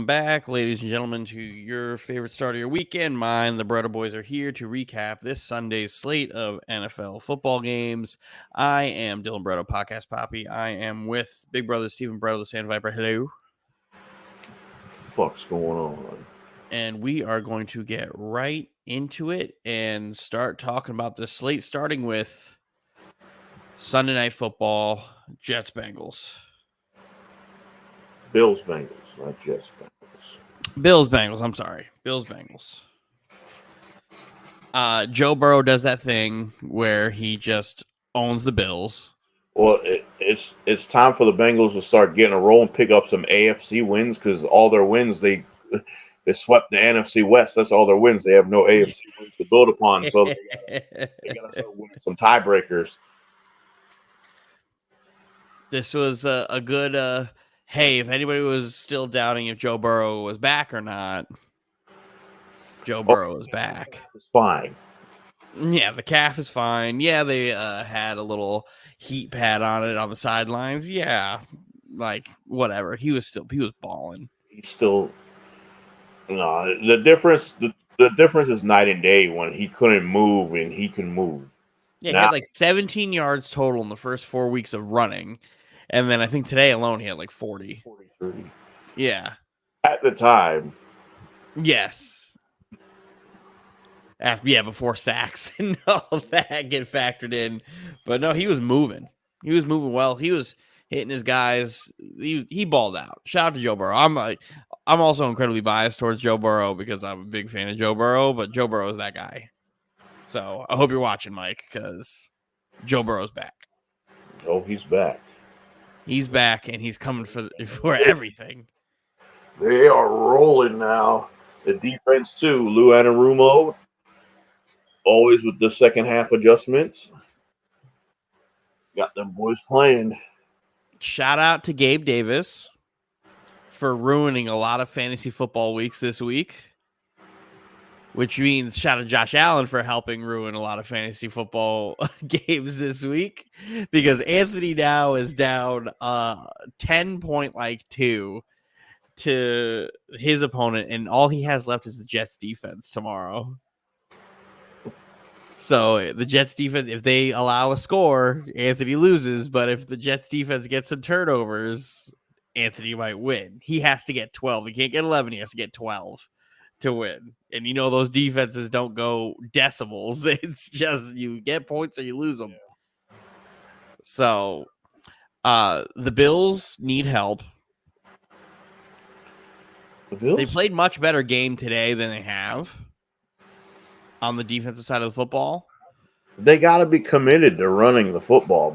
back, ladies and gentlemen, to your favorite start of your weekend. Mine, the Barreto Boys, are here to recap this Sunday's slate of NFL football games. I am Dylan Barreto, Podcast Poppy. I am with Big Brother Stephen Barreto, the Sand Viper. Hello. Fuck's going on? And we are going to get right into it and start talking about the slate, starting with Sunday Night Football, Jets Bengals. Bills Bengals, not Jets Bengals. Bills Bengals. I'm sorry. Bills Bengals. Joe Burrow does that thing where he just owns the Bills. Well, it's time for the Bengals to start getting a roll and pick up some AFC wins because all their wins they swept the NFC West. That's all their wins. They have no AFC wins to build upon, so they gotta start winning some tiebreakers. This was a good. Hey, if anybody was still doubting if Joe Burrow was back or not, Joe Burrow is back. It's fine. Yeah, the calf is fine. Yeah, they had a little heat pad on it on the sidelines. Yeah, like whatever. He was balling. He's still the difference. The difference is night and day when he couldn't move and he can move. Yeah, he had like 17 yards total in the first 4 weeks of running. And then I think today alone he had like 40. 43. Yeah. At the time. Yes. Before sacks and all that get factored in. But no, he was moving. He was moving well. He was hitting his guys. He balled out. Shout out to Joe Burrow. I'm also incredibly biased towards Joe Burrow because I'm a big fan of Joe Burrow, but Joe Burrow is that guy. So I hope you're watching, Mike, because Joe Burrow's back. Oh, he's back. He's back, and he's coming for everything. They are rolling now. The defense, too. Lou Anarumo, always with the second half adjustments. Got them boys playing. Shout out to Gabe Davis for ruining a lot of fantasy football weeks this week, which means shout out to Josh Allen for helping ruin a lot of fantasy football games this week, because Anthony now is down 10.2 to his opponent, and all he has left is the Jets defense tomorrow. So the Jets defense, if they allow a score, Anthony loses, but if the Jets defense gets some turnovers, Anthony might win. He has to get 12. He can't get 11. He has to get 12 to win. And you know those defenses don't go decimals. It's just you get points or you lose them. So the Bills need help. They played much better game today than they have on the defensive side of the football. They got to be committed to running the football.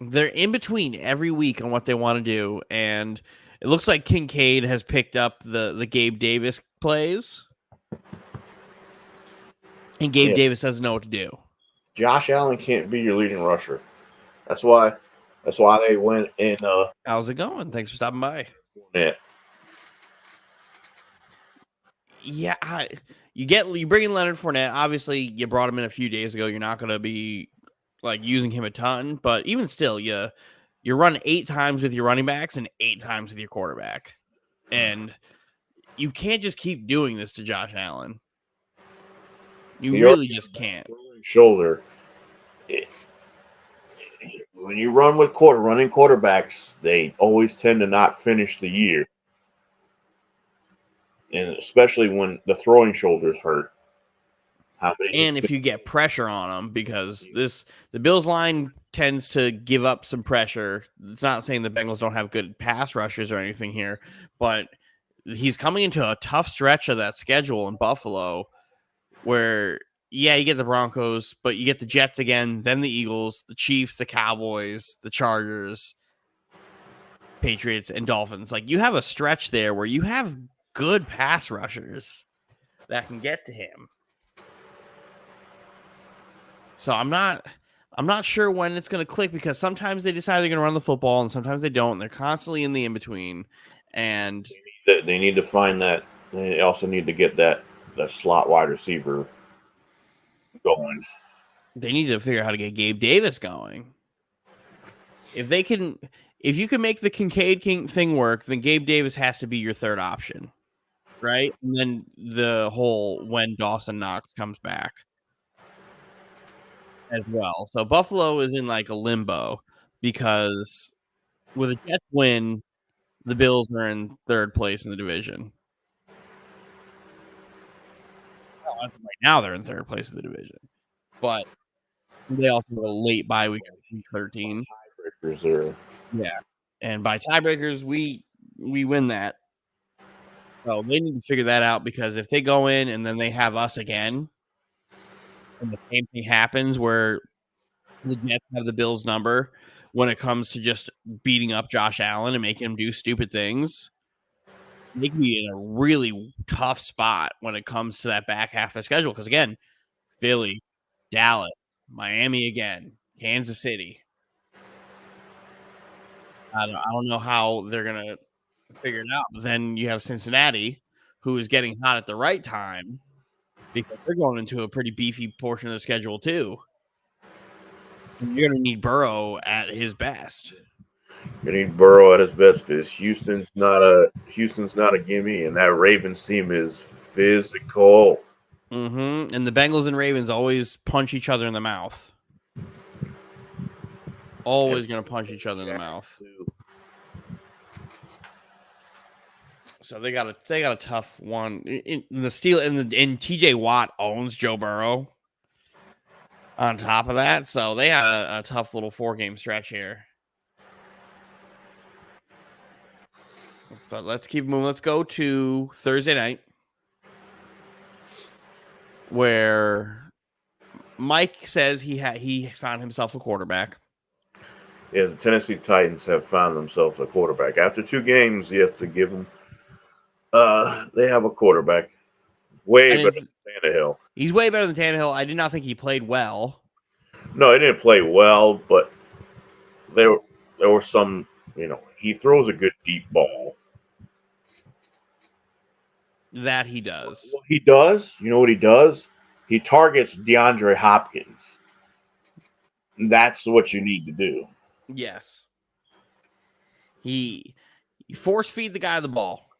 They're in between every week on what they want to do, and it looks like Kincaid has picked up the Gabe Davis plays, and Gabe Davis doesn't know what to do. Josh Allen can't be your leading rusher. That's why they went in. How's it going? Thanks for stopping by. Yeah, you bring in Leonard Fournette. Obviously, you brought him in a few days ago. You're not going to be like using him a ton, but even still, you run 8 times with your running backs and 8 times with your quarterback, and you can't just keep doing this to Josh Allen. You really just can't. Shoulder. When you run with running quarterbacks, they always tend to not finish the year. And especially when the throwing shoulders hurt. And if you get pressure on them, because the Bills line tends to give up some pressure. It's not saying the Bengals don't have good pass rushers or anything here, but he's coming into a tough stretch of that schedule in Buffalo where, yeah, you get the Broncos, but you get the Jets again, then the Eagles, the Chiefs, the Cowboys, the Chargers, Patriots, and Dolphins. Like, you have a stretch there where you have good pass rushers that can get to him. So I'm not sure when it's going to click, because sometimes they decide they're going to run the football and sometimes they don't. And they're constantly in the in-between. And they need to find that. They also need to get that slot wide receiver going. They need to figure out how to get Gabe Davis going. If if you can make the Kincaid thing work, then Gabe Davis has to be your third option, right? And then the whole when Dawson Knox comes back as well. So Buffalo is in like a limbo because with a Jets win, the Bills are in third place in the division. Well, as of right now, they're in third place in the division, but they also have a late bye week, week 13. Yeah, and by tiebreakers, we win that. So they need to figure that out because if they go in and then they have us again, and the same thing happens where the Jets have the Bills' number when it comes to just beating up Josh Allen and making him do stupid things, they can be in a really tough spot when it comes to that back half of the schedule. Because again, Philly, Dallas, Miami again, Kansas City. I don't know how they're gonna figure it out. But then you have Cincinnati, who is getting hot at the right time because they're going into a pretty beefy portion of the schedule too. And you're gonna need Burrow at his best. You need Burrow at his best because Houston's not a gimme, and that Ravens team is physical. Mm-hmm. And the Bengals and Ravens always punch each other in the mouth. Always going to punch each other in the mouth. So they got a tough one. In the Steel and TJ Watt owns Joe Burrow. On top of that, so they had a tough little 4-game stretch here. But let's keep moving. Let's go to Thursday night, where Mike says he found himself a quarterback. Yeah, the Tennessee Titans have found themselves a quarterback. After 2 games, you have to give them. They have a quarterback. Way better than Tannehill. He's way better than Tannehill. I did not think he played well. No, he didn't play well, but there were some, he throws a good deep ball. That he does. What he does, you know what he does? He targets DeAndre Hopkins. That's what you need to do. Yes. He force feed the guy the ball.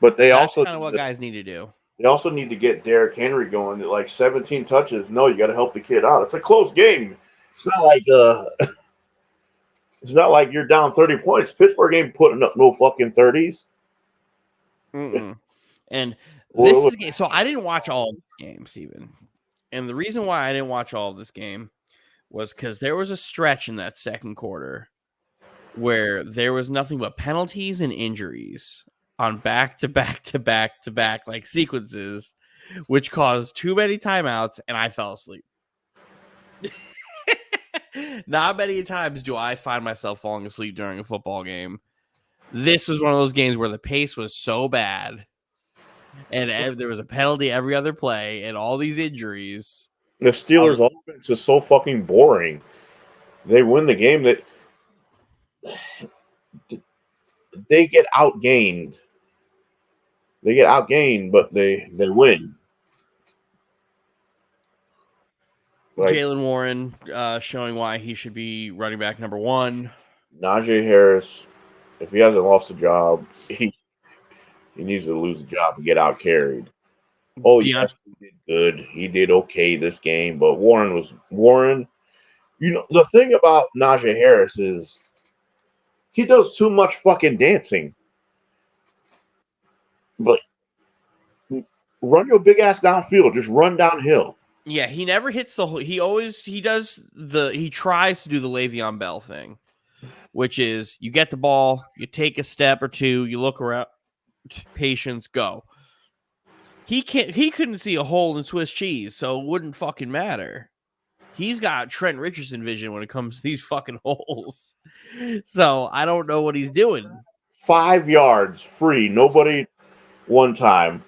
But That's also kind of what guys need to do. They also need to get Derrick Henry going at like 17 touches. No, you got to help the kid out. It's a close game. It's not like you're down 30 points. Pittsburgh ain't putting up no fucking 30s. And this is a game. So I didn't watch all of this game, Steven. And the reason why I didn't watch all of this game was because there was a stretch in that second quarter where there was nothing but penalties and injuries on back-to-back like sequences, which caused too many timeouts, and I fell asleep. Not many times do I find myself falling asleep during a football game. This was one of those games where the pace was so bad, and there was a penalty every other play, and all these injuries. The Steelers' offense is so fucking boring. They win the game that they get outgained. They get outgained, but they win. Like, Jalen Warren showing why he should be running back number 1. Najee Harris, if he hasn't lost a job, he needs to lose a job and get out carried. Oh, yes, he did good. He did okay this game, but Warren. You know, the thing about Najee Harris is he does too much fucking dancing. But run your big ass downfield. Just run downhill. Yeah, he never hits he tries to do the Le'Veon Bell thing, which is you get the ball, you take a step or two, you look around, patience, go. He couldn't see a hole in Swiss cheese, so it wouldn't fucking matter. He's got Trent Richardson vision when it comes to these fucking holes. So I don't know what he's doing. 5 yards free. Nobody one time,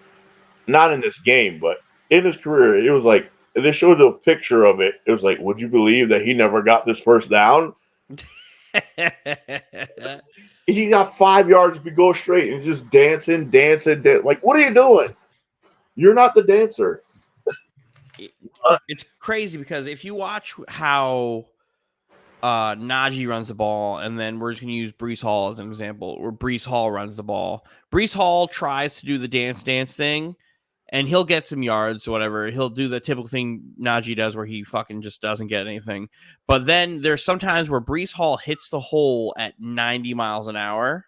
not in this game, but in his career, it was like, they showed a picture of it. It was like, would you believe that he never got this first down? He got 5 yards if you go straight and just dancing. Like, what are you doing? You're not the dancer. It's crazy because if you watch how Najee runs the ball, and then we're just going to use Breece Hall as an example, where Breece Hall runs the ball. Breece Hall tries to do the dance thing, and he'll get some yards, whatever. He'll do the typical thing Najee does where he fucking just doesn't get anything. But then there's sometimes where Breece Hall hits the hole at 90 miles an hour,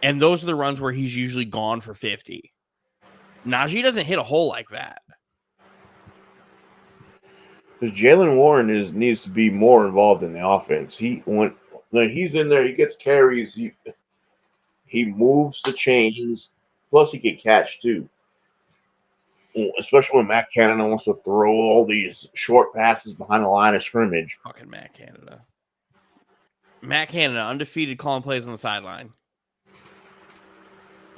and those are the runs where he's usually gone for 50. Najee doesn't hit a hole like that. Because Jalen Warren needs to be more involved in the offense. When he's in there, he gets carries. He moves the chains. Plus, he can catch too. Especially when Matt Canada wants to throw all these short passes behind the line of scrimmage. Fucking Matt Canada. Matt Canada, undefeated, calling plays on the sideline.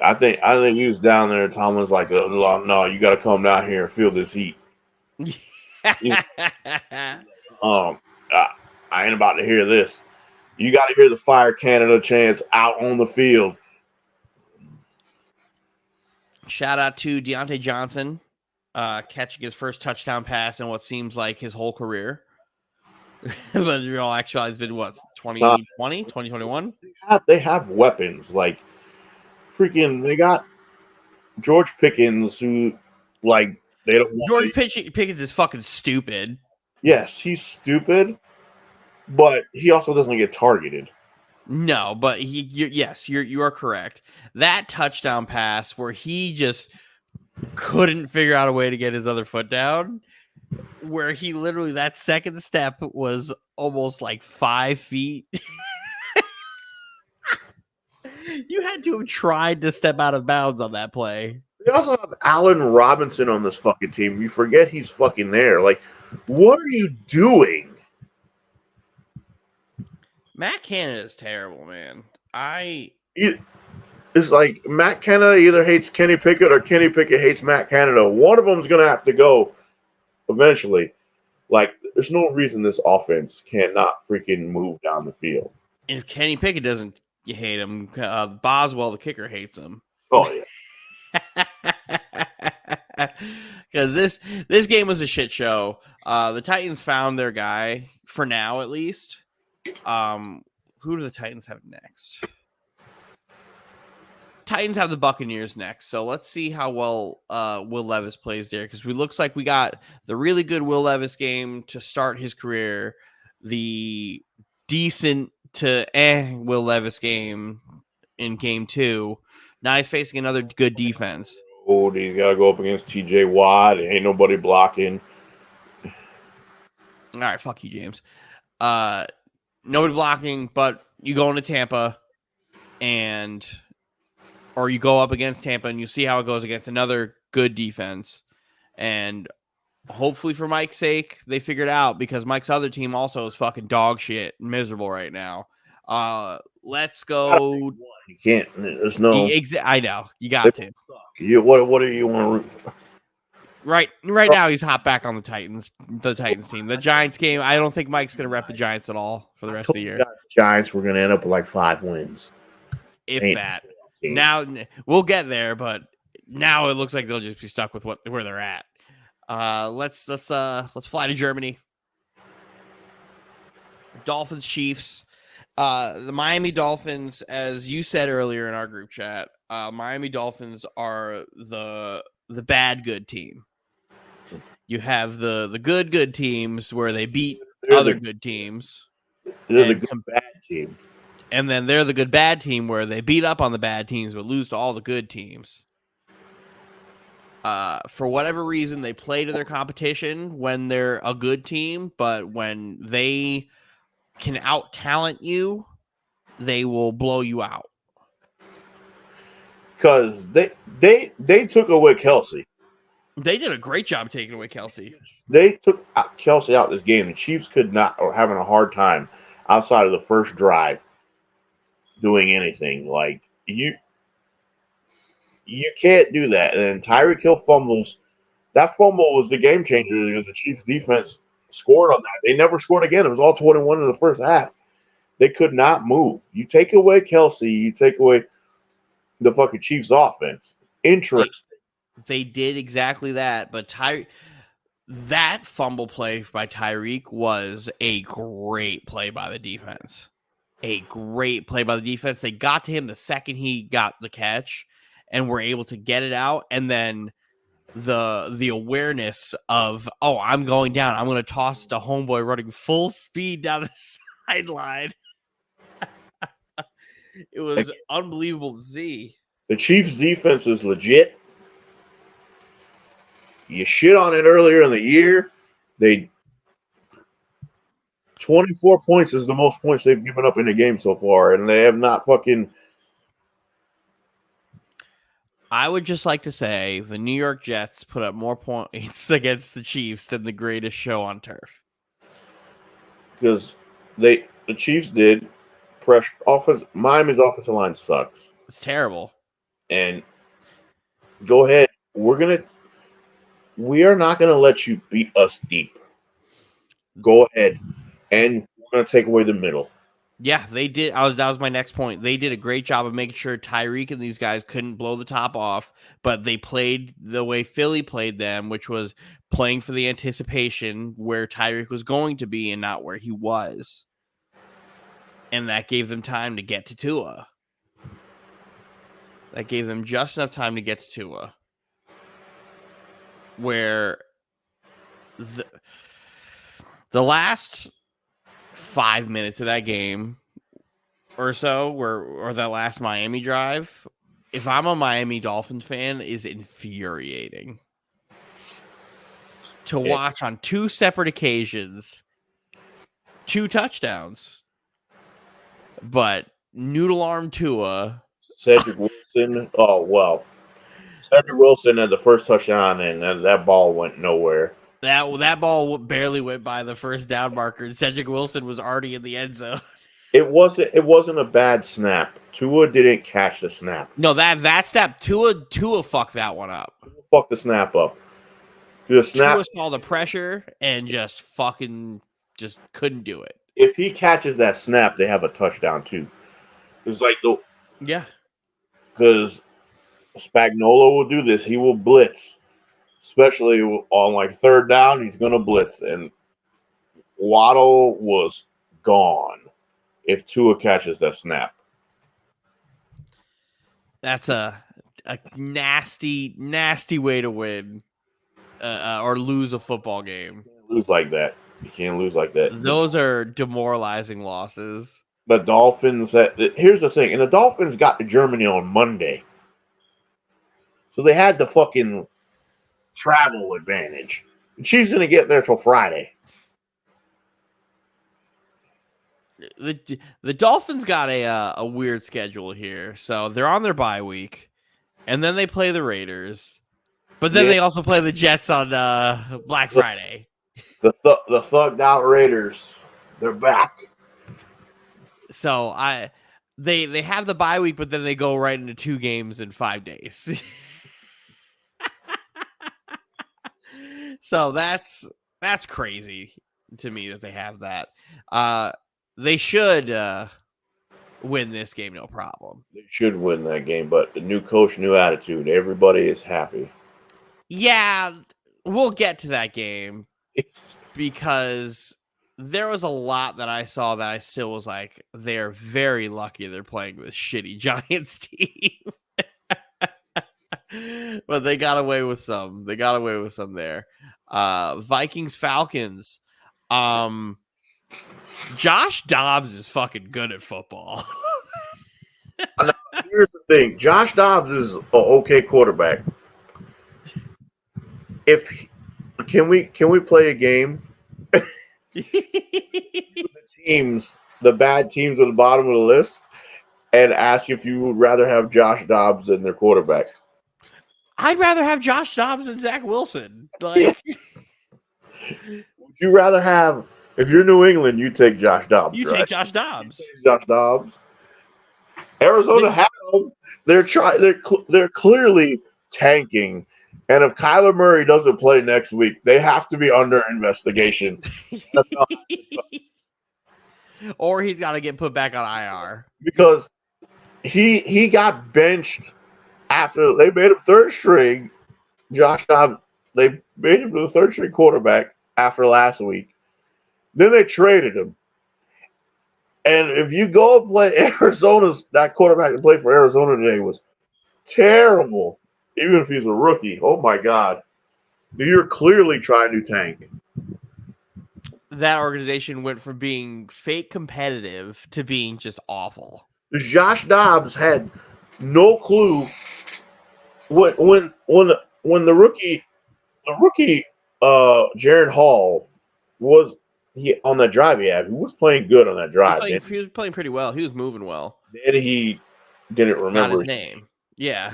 I think he was down there. Tomlin's like, no, you got to come down here and feel this heat. I ain't about to hear this. You got to hear the Fire Canada chants out on the field. Shout out to Deontay Johnson, catching his first touchdown pass in what seems like his whole career. But in real actually, it's been what, 2020, 2021? They have weapons. Like, freaking, they got George Pickens, who, like, they don't want George Pickens is fucking stupid. Yes, he's stupid, but he also doesn't get targeted. No, but you are correct. That touchdown pass where he just couldn't figure out a way to get his other foot down, where he literally, that second step was almost like 5 feet. You had to have tried to step out of bounds on that play. They also have Allen Robinson on this fucking team. You forget he's fucking there. Like, what are you doing? Matt Canada is terrible, man. It's like Matt Canada either hates Kenny Pickett or Kenny Pickett hates Matt Canada. One of them is going to have to go eventually. Like, there's no reason this offense cannot freaking move down the field. And if Kenny Pickett doesn't hate him, Boswell, the kicker, hates him. Oh, yeah. Because this game was a shit show. The Titans found their guy, for now at least. Who do the Titans have next? Titans have the Buccaneers next, so let's see how well Will Levis plays there, because it looks like we got the really good Will Levis game to start his career, the decent to Will Levis game in game 2. Now he's facing another good defense. Oh, he's got to go up against TJ Watt. Ain't nobody blocking. All right, fuck you, James. Nobody blocking, but you go into Tampa or you go up against Tampa and you see how it goes against another good defense. And hopefully for Mike's sake, they figured it out, because Mike's other team also is fucking dog shit, miserable right now. Let's go. You can't. There's no. I know. You got to. What do you want to root? Right now, he's hot back on the Titans team. The Giants game, I don't think Mike's going to rep the Giants at all for the rest of the year. Giants were going to end up with like 5 wins. If that. Now, we'll get there, but now it looks like they'll just be stuck with where they're at. Let's fly to Germany. Dolphins, Chiefs. The Miami Dolphins, as you said earlier in our group chat, Miami Dolphins are the bad good team. You have the good teams where they beat other good teams. They're the good bad team. And then they're the good bad team where they beat up on the bad teams but lose to all the good teams. For whatever reason, they play to their competition when they're a good team, but when they can out-talent you, they will blow you out. Because they took away Kelsey. They did a great job taking away Kelsey. They took Kelsey out this game. The Chiefs could not, or having a hard time outside of the first drive doing anything. Like, you can't do that. And Tyreek Hill fumbles. That fumble was the game changer because the Chiefs defense scored on that. They never scored again. It was all 21 in the first half. They could not move. You take away Kelsey, you take away the fucking Chiefs offense. Interesting. They did exactly that, but that fumble play by Tyreek was a great play by the defense. A great play by the defense. They got to him the second he got the catch and were able to get it out. And then the awareness of, oh, I'm going down. I'm going to toss to homeboy running full speed down the sideline. It was unbelievable to see. The Chiefs' defense is legit. You shit on it earlier in the year. 24 points is the most points they've given up in the game so far, and they have not fucking. I would just like to say the New York Jets put up more points against the Chiefs than the greatest show on turf. Because the Chiefs did pressure offense. Miami's offensive line sucks. It's terrible. And go ahead. We are not gonna let you beat us deep. Go ahead, and we're gonna take away the middle. Yeah, they did. That was my next point. They did a great job of making sure Tyreek and these guys couldn't blow the top off, but they played the way Philly played them, which was playing for the anticipation where Tyreek was going to be and not where he was. And that gave them time to get to Tua. That gave them just enough time to get to Tua. Where the last 5 minutes of that game or so, or that last Miami drive, if I'm a Miami Dolphins fan, is infuriating to watch on two separate occasions, 2 touchdowns, but noodle arm Tua. Cedric Wilson. Oh well, Cedric Wilson had the first touchdown, and that ball went nowhere. That ball barely went by the first down marker, and Cedric Wilson was already in the end zone. It wasn't a bad snap. Tua didn't catch the snap. No, that snap, Tua fucked that one up. Fuck the snap up. The snap. Tua saw the pressure and just couldn't do it. If he catches that snap, they have a touchdown too. It's like because Spagnuolo will do this. He will blitz. Especially on like third down, he's going to blitz. And Waddle was gone if Tua catches that snap. That's a nasty, nasty way to win or lose a football game. You can't lose like that. Those are demoralizing losses. The Dolphins, here's the thing. And the Dolphins got to Germany on Monday. So they had the fucking travel advantage. The Chiefs didn't get there till Friday. The Dolphins got a weird schedule here. So they're on their bye week, and then they play the Raiders, but then they also play the Jets on Black Friday. The thugged out Raiders, they're back. So they have the bye week, but then they go right into 2 games in 5 days. So that's crazy to me that they have that. They should win this game, no problem. They should win that game, but the new coach, new attitude. Everybody is happy. Yeah, we'll get to that game because there was a lot that I saw that I still was like, they're very lucky they're playing this shitty Giants team. But they got away with some. They got away with some there. Vikings, Falcons. Josh Dobbs is fucking good at football. Here's the thing. Josh Dobbs is an okay quarterback. Can we play a game? The bad teams at the bottom of the list, and ask if you would rather have Josh Dobbs than their quarterback. I'd rather have Josh Dobbs than Zach Wilson. Like, would you rather have? If you're New England, you take Josh Dobbs. Take Josh Dobbs. Josh Dobbs. Arizona had them. They're clearly tanking. And if Kyler Murray doesn't play next week, they have to be under investigation. Or he's got to get put back on IR. Because he got benched after they made him third string. Josh Dobbs They made him the third string quarterback after last week. Then they traded him. And if you go and play Arizona's, that quarterback that played for Arizona today was terrible. Even if he's a rookie. Oh my God. You're clearly trying to tank. That organization went from being fake competitive to being just awful. Josh Dobbs had no clue when the rookie Jaron Hall was he on that drive he was playing good on that drive. He was playing pretty well. He was moving well. Then he didn't remember his name. Yeah.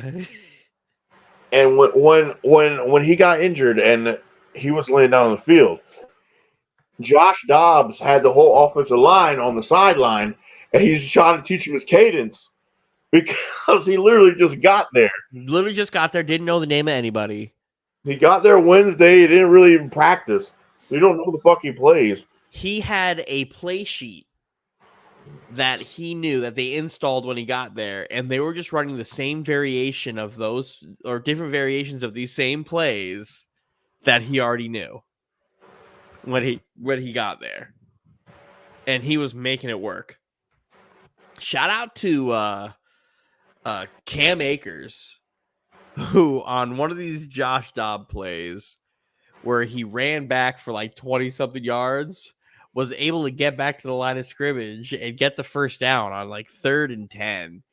And when he got injured and he was laying down on the field, Josh Dobbs had the whole offensive line on the sideline, and he's trying to teach him his cadence because he literally just got there. Didn't know the name of anybody. He got there Wednesday. He didn't really even practice. You don't know the fuck he plays. He had a play sheet that he knew that they installed when he got there, and they were just running the same variation of those or different variations of these same plays that he already knew when he got there, and he was making it work. Shout out to Cam Akers, who on one of these Josh Dobbs plays where he ran back for like 20-something yards, was able to get back to the line of scrimmage and get the first down on like 3rd and 10.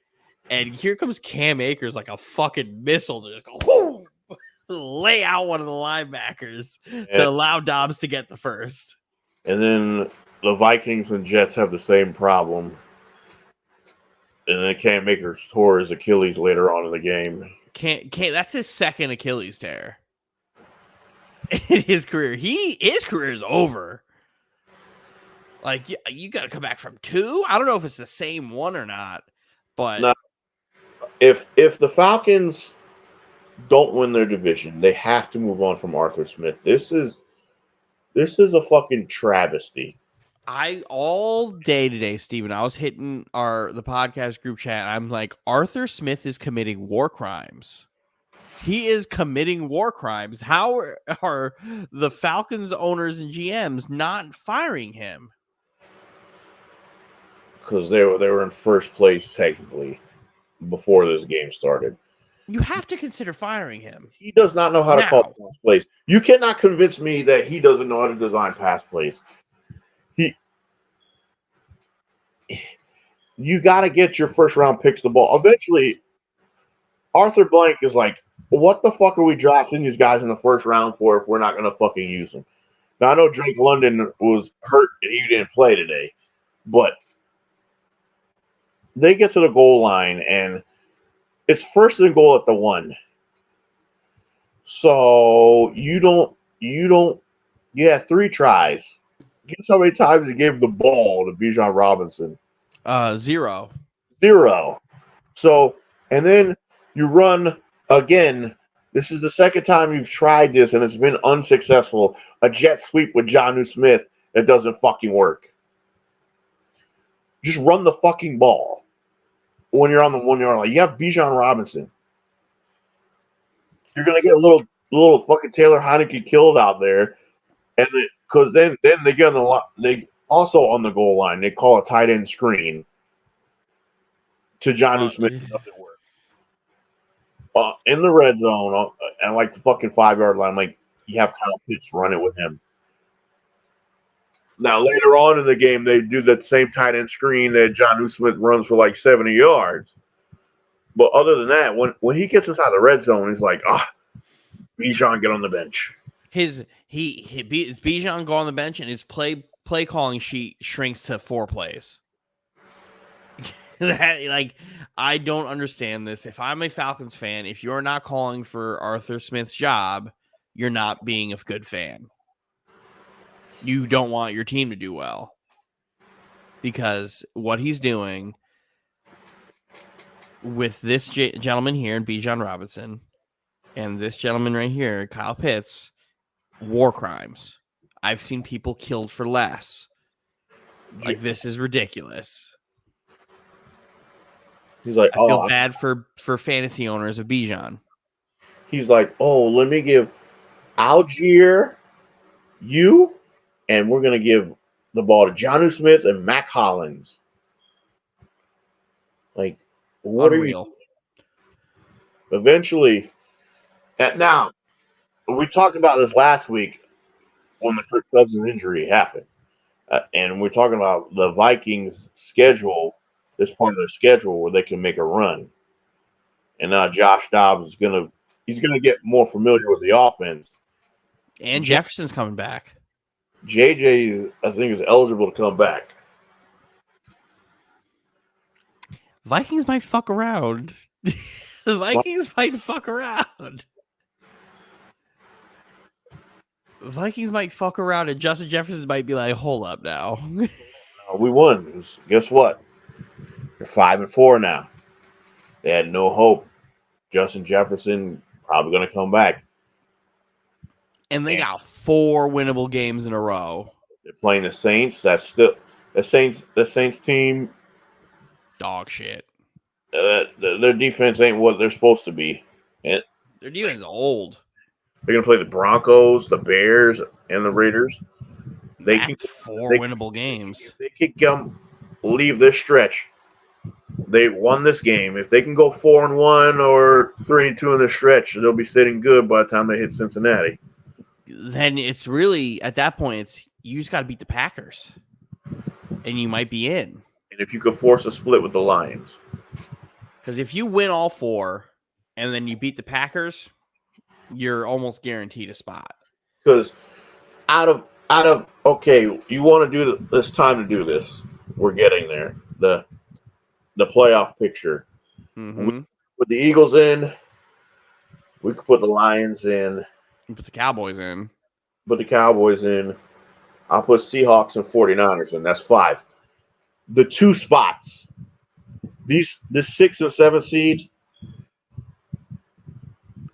And here comes Cam Akers like a fucking missile to just go, lay out one of the linebackers to allow Dobbs to get the first. And then the Vikings and Jets have the same problem. And then Cam Akers tore his Achilles later on in the game. That's his second Achilles tear in his career. His career is over. Like, you got to come back from 2. I don't know if it's the same one or not, but now, if the Falcons don't win their division, they have to move on from Arthur Smith. This is a fucking travesty. All day today, Steven, I was hitting the podcast group chat. And I'm like, Arthur Smith is committing war crimes. He is committing war crimes. How are the Falcons owners and GMs not firing him? Because they were in first place technically before this game started. You have to consider firing him. He does not know how to call pass plays. You cannot convince me that he doesn't know how to design pass plays. You got to get your first round picks the ball. Eventually, Arthur Blank is like, what the fuck are we drafting these guys in the first round for if we're not going to fucking use them? Now, I know Drake London was hurt and he didn't play today, but they get to the goal line and it's first and goal at the 1. So you have 3 tries. Guess how many times he gave the ball to Bijan Robinson? 0. So, and then you run again. This is the second time you've tried this and it's been unsuccessful. A jet sweep with Jonnu Smith that doesn't fucking work. Just run the fucking ball when you're on the 1 yard line. You have Bijan Robinson. You're gonna get a little fucking Taylor Heineke killed out there, and because then they get they also on the goal line. They call a tight end screen to Jonnu Smith. Doesn't work. In the red zone, and like the fucking 5 yard line, like you have Kyle Pitts run it with him. Now later on in the game, they do that same tight end screen that Jonnu Smith runs for like 70 yards. But other than that, when he gets inside the red zone, he's like, Bijan, get on the bench. Bijan go on the bench, and his play calling sheet shrinks to 4 plays. I don't understand this. If I'm a Falcons fan, if you're not calling for Arthur Smith's job, you're not being a good fan. You don't want your team to do well. Because what he's doing with this gentleman here and Bijan Robinson and this gentleman right here, Kyle Pitts, war crimes. I've seen people killed for less. Like, this is ridiculous. He's like, I feel bad for fantasy owners of Bijan. He's like, let me give Algier, you, and we're going to give the ball to Jonnu Smith and Mac Hollins. Like, what Unreal. are you? Eventually, now we talked about this last week when the Kirk Cousins injury happened, and we're talking about the Vikings' schedule. This part of their schedule where they can make a run, and now Josh Dobbs he's gonna get more familiar with the offense. And Jefferson's coming back. JJ, I think, is eligible to come back. Vikings might fuck around. The Vikings might fuck around. Vikings might fuck around, and Justin Jefferson might be like, "Hold up, now." We won. Guess what? They're 5-4 now. They had no hope. Justin Jefferson probably going to come back, and they got 4 winnable games in a row. They're playing the Saints. That's still the Saints team. Dog shit. Their defense ain't what they're supposed to be. And their defense is old. They're going to play the Broncos, the Bears, and the Raiders. That's 4 winnable games. If they could leave this stretch, they won this game. If they can go 4-1 or 3-2 in the stretch, they'll be sitting good by the time they hit Cincinnati. Then it's really, at that point, you just got to beat the Packers, and you might be in. And if you could force a split with the Lions, because if you win all 4 and then you beat the Packers, you're almost guaranteed a spot. Because out of okay, you want to do this time to do this. We're getting there. The playoff picture. Mm-hmm. With the Eagles in, we could put the Lions in. Put the Cowboys in. Put the Cowboys in. I'll put Seahawks and 49ers in. That's 5. The 2 spots. This 6 and 7 seed.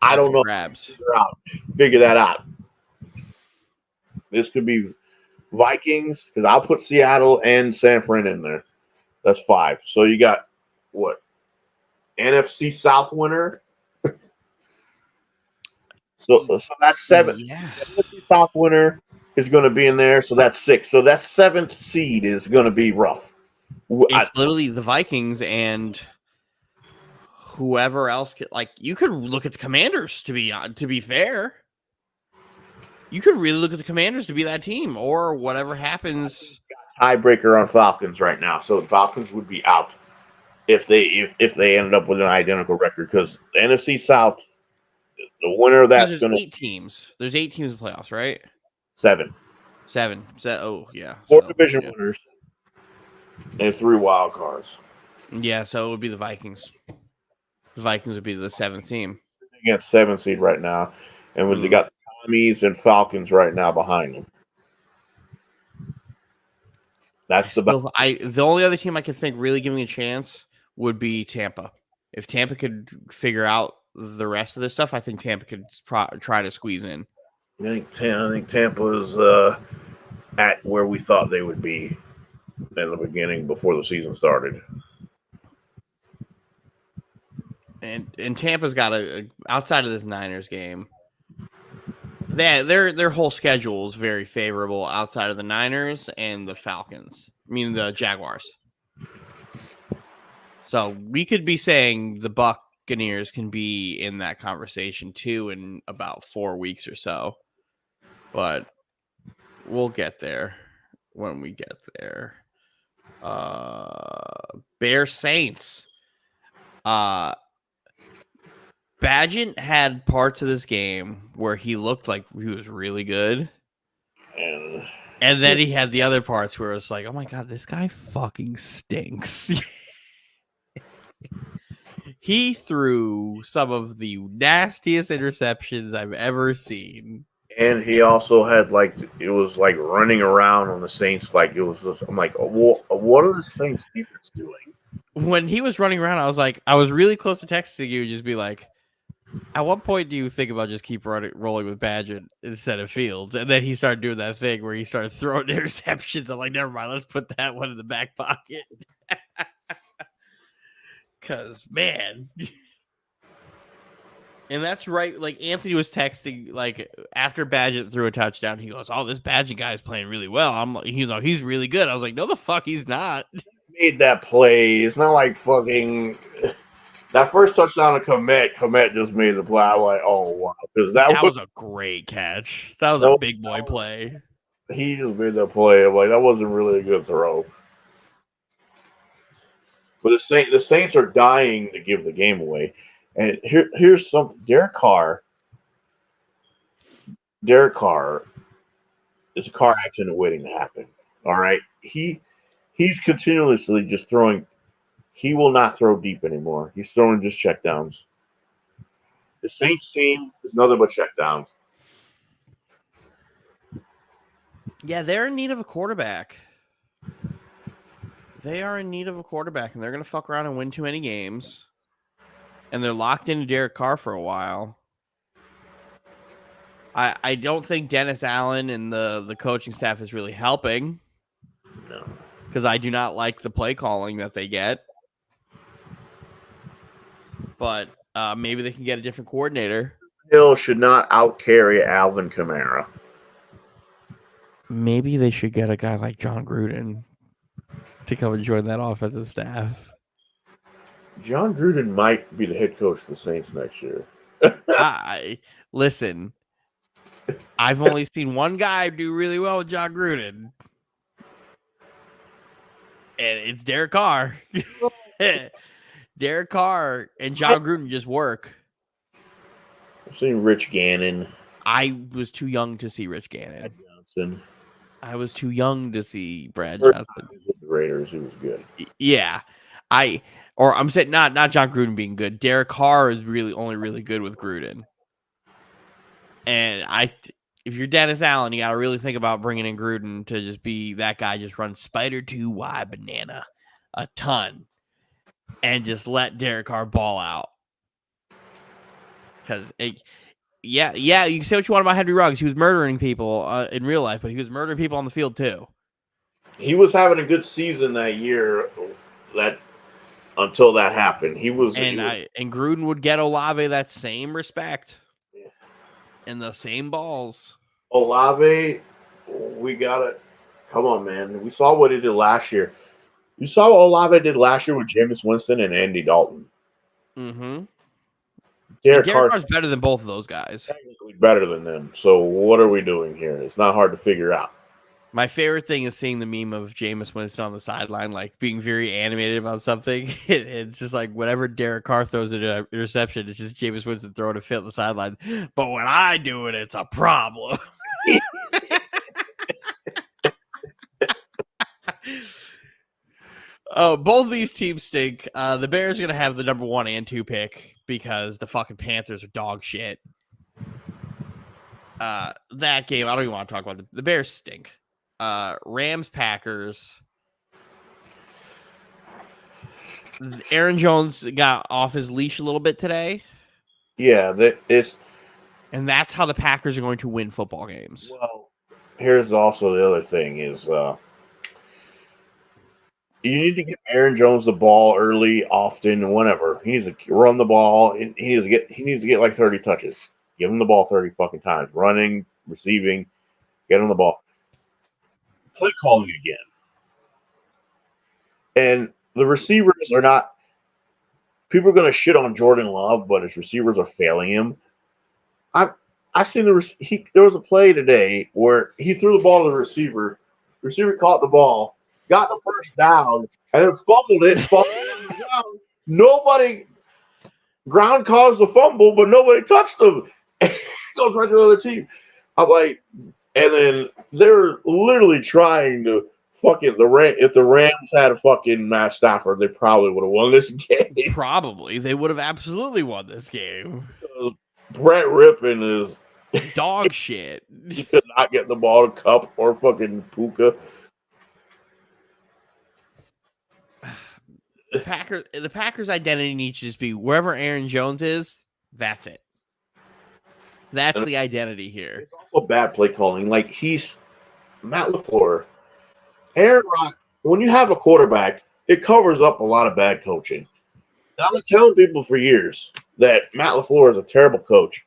I don't know. Grabs. Figure that out. This could be Vikings, because I'll put Seattle and San Fran in there. That's 5. So you got what? NFC South winner. so that's 7. Yeah. The NFC South winner is going to be in there. So that's 6. So that 7th seed is going to be rough. It's literally the Vikings and whoever else. You could look at the Commanders to be fair. You could really look at the Commanders to be that team, or whatever happens. Tiebreaker on Falcons right now, so the Falcons would be out if they ended up with an identical record, because the NFC South, the winner of that's going to 8 teams. There's 8 teams in the playoffs, right? 7. Oh yeah. 4 division winners and 3 wild cards. Yeah, so it would be the Vikings. The Vikings would be the 7th team. Against 7 seed right now, and they got the Commies and Falcons right now behind them. That's the only other team I could think really giving a chance would be Tampa. If Tampa could figure out the rest of this stuff, I think Tampa could try to squeeze in. I think Tampa is at where we thought they would be in the beginning before the season started. And Tampa's got outside of this Niners game, their whole schedule is very favorable outside of the Niners and the Falcons. I mean the Jaguars. So we could be saying the Buccaneers can be in that conversation too in about 4 weeks or so. But we'll get there when we get there. Bears Saints. Badgett had parts of this game where he looked like he was really good. And then he had the other parts where it's like, oh my God, this guy fucking stinks. He threw some of the nastiest interceptions I've ever seen. And he also had it was like running around on the Saints. I'm like, what are the Saints defense doing? When he was running around, I was really close to texting you, just be like, at what point do you think about just keep rolling with Badgett instead of Fields? And then he started doing that thing where he started throwing interceptions. I'm like, never mind, let's put that one in the back pocket. Because, man. And that's right. Like Anthony was texting, like after Badgett threw a touchdown, he goes, "Oh, this Badgett guy is playing really well." I'm like, he's really good. I was like, "No, the fuck, he's not." Made that play. It's not like fucking that first touchdown to Komet just made the play. I'm like, oh wow, because That was a great catch. That was a big boy play. He just made that play. I'm like, that wasn't really a good throw. But the Saints are dying to give the game away. And here's something. Derek Carr is a car accident waiting to happen. All right. He's continuously just throwing. He will not throw deep anymore. He's throwing just checkdowns. The Saints team is nothing but checkdowns. Yeah, they're in need of a quarterback. They are in need of a quarterback, and they're going to fuck around and win too many games. And they're locked into Derek Carr for a while. I don't think Dennis Allen and the coaching staff is really helping. No. Because I do not like the play calling that they get. But maybe they can get a different coordinator. Hill should not outcarry Alvin Kamara. Maybe they should get a guy like John Gruden to come and join that offensive staff. John Gruden might be the head coach of the Saints next year. Listen, I've only seen one guy do really well with John Gruden. And it's Derek Carr. Derek Carr and John Gruden just work. I've seen Rich Gannon. I was too young to see Rich Gannon. Brad Johnson. I was too young to see Brad Johnson. With the Raiders, he was good. Yeah. I'm saying not John Gruden being good. Derek Carr is only really good with Gruden. And if you're Dennis Allen, you got to really think about bringing in Gruden to just be that guy, just run Spider 2Y banana a ton and just let Derek Carr ball out. Because, you can say what you want about Henry Ruggs. He was murdering people in real life, but he was murdering people on the field too. He was having a good season that year until that happened. And Gruden would get Olave that same respect. Yeah. And the same balls. Olave, we got it. Come on, man. We saw what he did last year. You saw what Olave did last year with Jameis Winston and Andy Dalton. Mm-hmm. Derek Carr's better than both of those guys. Technically better than them. So what are we doing here? It's not hard to figure out. My favorite thing is seeing the meme of Jameis Winston on the sideline, like being very animated about something. It's just like whenever Derek Carr throws an interception, it's just Jameis Winston throwing a fit on the sideline. But when I do it, it's a problem. Both these teams stink. The Bears are going to have the number 1 and 2 pick because the fucking Panthers are dog shit. That game, I don't even want to talk about the Bears stink. Rams, Packers. Aaron Jones got off his leash a little bit today. Yeah, and that's how the Packers are going to win football games. Well, here's also the other thing is you need to give Aaron Jones the ball early, often, whenever. He needs to run the ball. He needs to get like 30 touches. Give him the ball 30 fucking times. Running, receiving, get him the ball. Play calling again. And the receivers are not – people are going to shit on Jordan Love, but his receivers are failing him. I seen there was a play today where he threw the ball to the receiver. The receiver caught the ball, got the first down, and then fumbled it. Nobody – ground caused the fumble, but nobody touched him. Goes right to the other team. I'm like – and then they're literally trying to fucking if the Rams had a fucking Matt Stafford, they probably would have won this game. Probably. They would have absolutely won this game. Brett Rippon is dog shit. He could not get the ball to Cup or fucking Puka. The Packers' identity needs to just be wherever Aaron Jones is, that's it. That's the identity here. It's also bad play calling. Like he's Matt LaFleur, Aaron Rodgers. When you have a quarterback, it covers up a lot of bad coaching. And I've been telling people for years that Matt LaFleur is a terrible coach.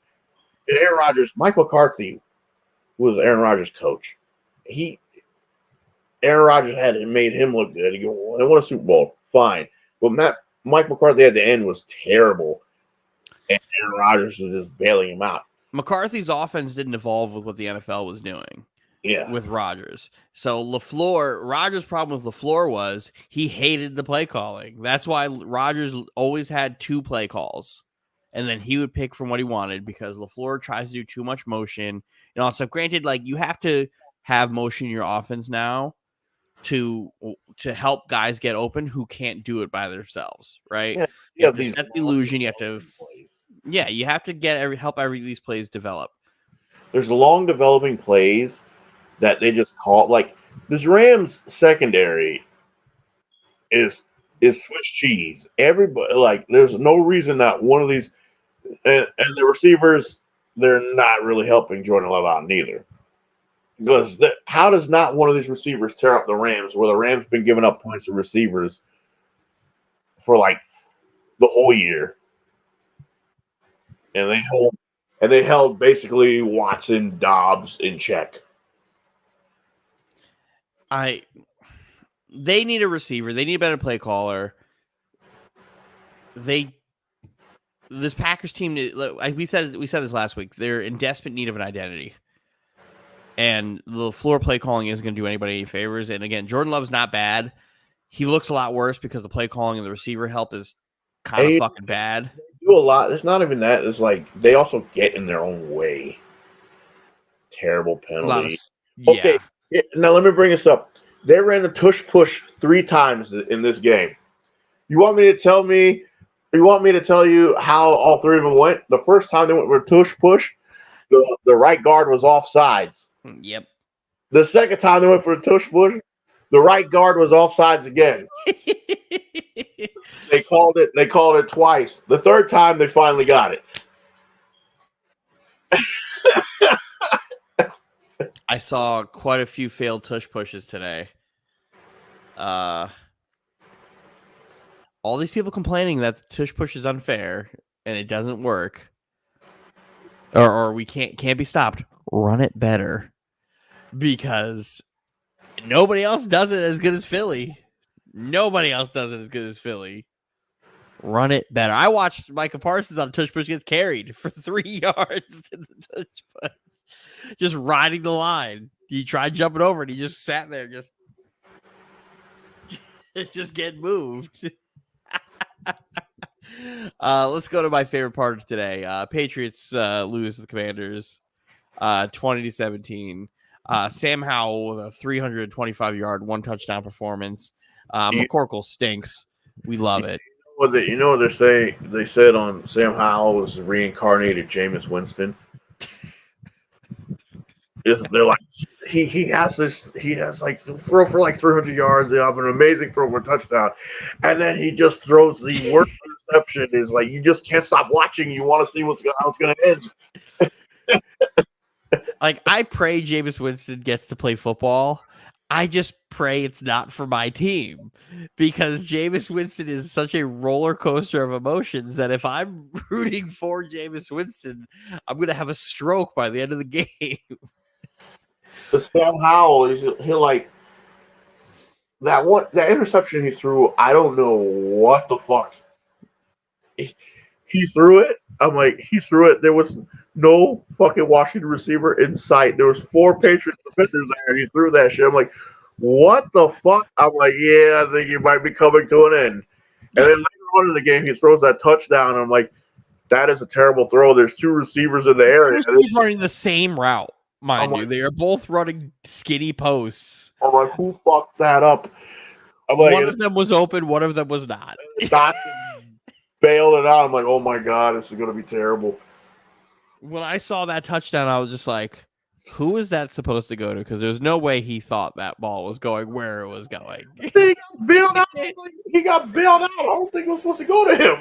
And Aaron Rodgers, Mike McCarthy was Aaron Rodgers' coach. Aaron Rodgers had it made him look good. He go, they won a Super Bowl, fine. But Mike McCarthy at the end was terrible, and Aaron Rodgers was just bailing him out. McCarthy's offense didn't evolve with what the NFL was doing. Yeah, with Rodgers. So Rodgers' problem with LaFleur was he hated the play calling. That's why Rodgers always had 2 play calls. And then he would pick from what he wanted because LaFleur tries to do too much motion. And also, granted, like you have to have motion in your offense now to help guys get open who can't do it by themselves, right? yeah. You have to set the illusion. You have to, you have to help every these plays develop. There's long developing plays that they just call like this Rams secondary is Swiss cheese. Everybody like there's no reason that one of these and the receivers they're not really helping Jordan Love out neither. Because how does not one of these receivers tear up the Rams where the Rams been giving up points to receivers for like the whole year? And they held basically Watson, Dobbs in check. They need a receiver. They need a better play caller. This Packers team, we said this last week. They're in desperate need of an identity, and the floor play calling isn't going to do anybody any favors. And again, Jordan Love's not bad. He looks a lot worse because the play calling and the receiver help is kind of fucking bad. They do a lot. It's not even that. It's like they also get in their own way. Terrible penalty. Okay, now let me bring this up. They ran the tush push 3 times in this game. You want me to tell you how all 3 of them went? The first time they went for tush push, the right guard was offsides. Yep. The second time they went for a tush push, the right guard was offsides again. They called it twice. The third time they finally got it. I saw quite a few failed tush pushes today. All these people complaining that the tush push is unfair and it doesn't work, or we can't be stopped. Run it better, because nobody else does it as good as Philly. Nobody else does it as good as Philly. Run it better. I watched Micah Parsons on a tush push get carried for 3 yards to the tush push, just riding the line. He tried jumping over and he just sat there, just getting moved. Let's go to my favorite part of today. Patriots lose to the Commanders 20-17. Sam Howell with a 325-yard 1 touchdown performance. McCorkle stinks. We love it. You know what they said on Sam Howell was reincarnated Jameis Winston. They're like he has like throw for like 300 yards. They have an amazing throw for a touchdown, and then he just throws the worst interception. Is like you just can't stop watching. You want to see how it's going to end. Like I pray Jameis Winston gets to play football. I just pray it's not for my team, because Jameis Winston is such a roller coaster of emotions that if I'm rooting for Jameis Winston, I'm going to have a stroke by the end of the game. The Sam Howell, he'll like that interception he threw. I don't know what the fuck. He threw it. I'm like, he threw it. There was no fucking Washington receiver in sight. There was 4 Patriots defenders there, and he threw that shit. I'm like, what the fuck? I'm like, yeah, I think he might be coming to an end. And then later on in the game, he throws that touchdown. And I'm like, that is a terrible throw. There's 2 receivers in the area. He's running the same route, mind you. They are both running skinny posts. I'm like, who fucked that up? I'm like, one of them was open, one of them was not. Bailed it out. I'm like, oh my god, this is gonna be terrible. When I saw that touchdown, I was just like, who is that supposed to go to? Because there's no way he thought that ball was going where it was going. He got bailed out. I don't think it was supposed to go to him.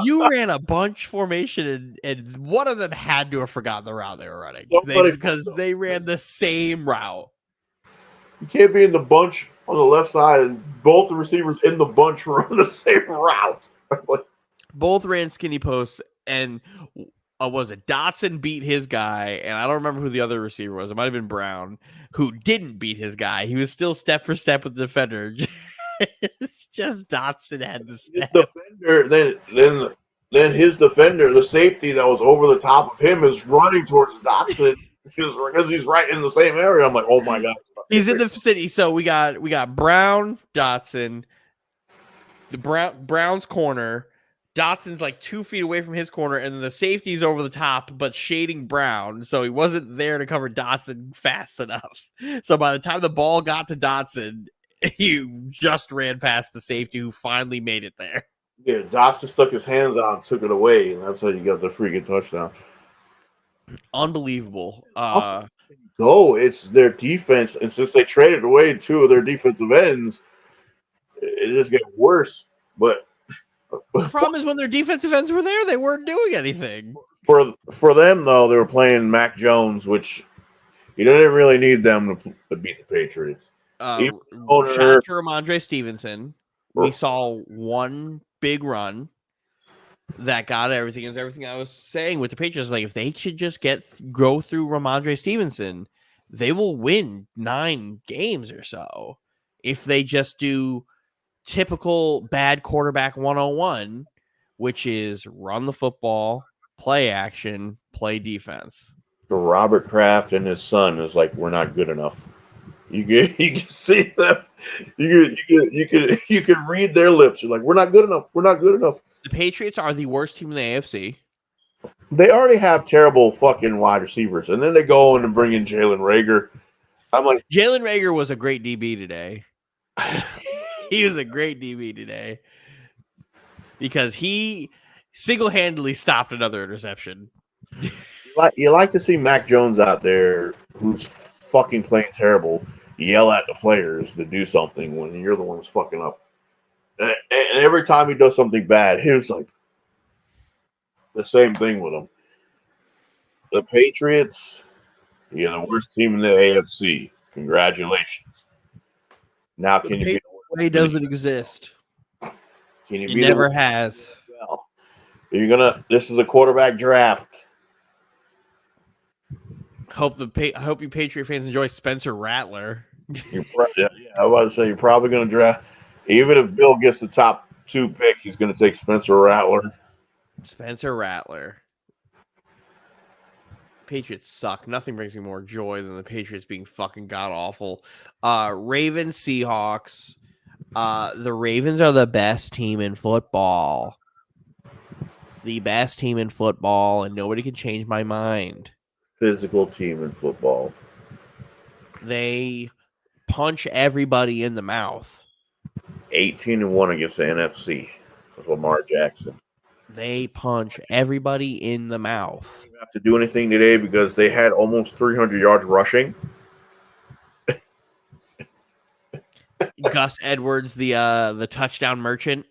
You ran a bunch formation, and one of them had to have forgotten the route they were running because they ran the same route. You can't be in the bunch on the left side and both the receivers in the bunch run the same route. both ran skinny posts, and was it Dotson beat his guy, and I don't remember who the other receiver was. It might have been Brown, who didn't beat his guy. He was still step for step with the defender. It's just Dotson had the step. His defender, then his defender, the safety that was over the top of him, is running towards Dotson because he's right in the same area. I'm like, oh my god, he's in the city. So we got Brown, Dotson, the Brown's corner. Dotson's like 2 feet away from his corner, and the safety's over the top, but shading Brown. So he wasn't there to cover Dotson fast enough. So by the time the ball got to Dotson, he just ran past the safety who finally made it there. Yeah, Dotson stuck his hands out and took it away, and that's how you got the freaking touchdown. Unbelievable. It's their defense, and since they traded away 2 of their defensive ends, it just gets worse. But the problem is when their defensive ends were there, they weren't doing anything. For them, though, they were playing Mac Jones, which you didn't really need them to beat the Patriots. Shout out to Ramondre Stevenson. We saw one big run that got everything. Is everything I was saying with the Patriots. Like, if they should just go through Ramondre Stevenson, they will win 9 games or so. If they just do typical bad quarterback 101, which is run the football, play action, play defense. Robert Kraft and his son is like, we're not good enough. You can see them. You can read their lips. You're like, we're not good enough. We're not good enough. The Patriots are the worst team in the AFC. They already have terrible fucking wide receivers, and then they go in and bring in Jalen Reagor. I'm like, Jalen Reagor was a great DB today. He was a great DB today because he single-handedly stopped another interception. You like to see Mac Jones out there, who's fucking playing terrible, yell at the players to do something when you're the one who's fucking up. And every time he does something bad, he was like the same thing with him. The Patriots, you're the worst team in the AFC. Congratulations. Now, can you be? It doesn't exist. Can you it be? Never has. Well, this is a quarterback draft. I hope you Patriot fans enjoy Spencer Rattler. I was about to say you're probably going to draft. Even if Bill gets the top 2 pick, he's going to take Spencer Rattler. Spencer Rattler. Patriots suck. Nothing brings me more joy than the Patriots being fucking god awful. Ravens, Seahawks. The Ravens are the best team in football. The best team in football, and nobody can change my mind. Physical team in football. They punch everybody in the mouth. 18-1 against the NFC with Lamar Jackson. They punch everybody in the mouth. They didn't have to do anything today because they had almost 300 yards rushing. Gus Edwards, the touchdown merchant.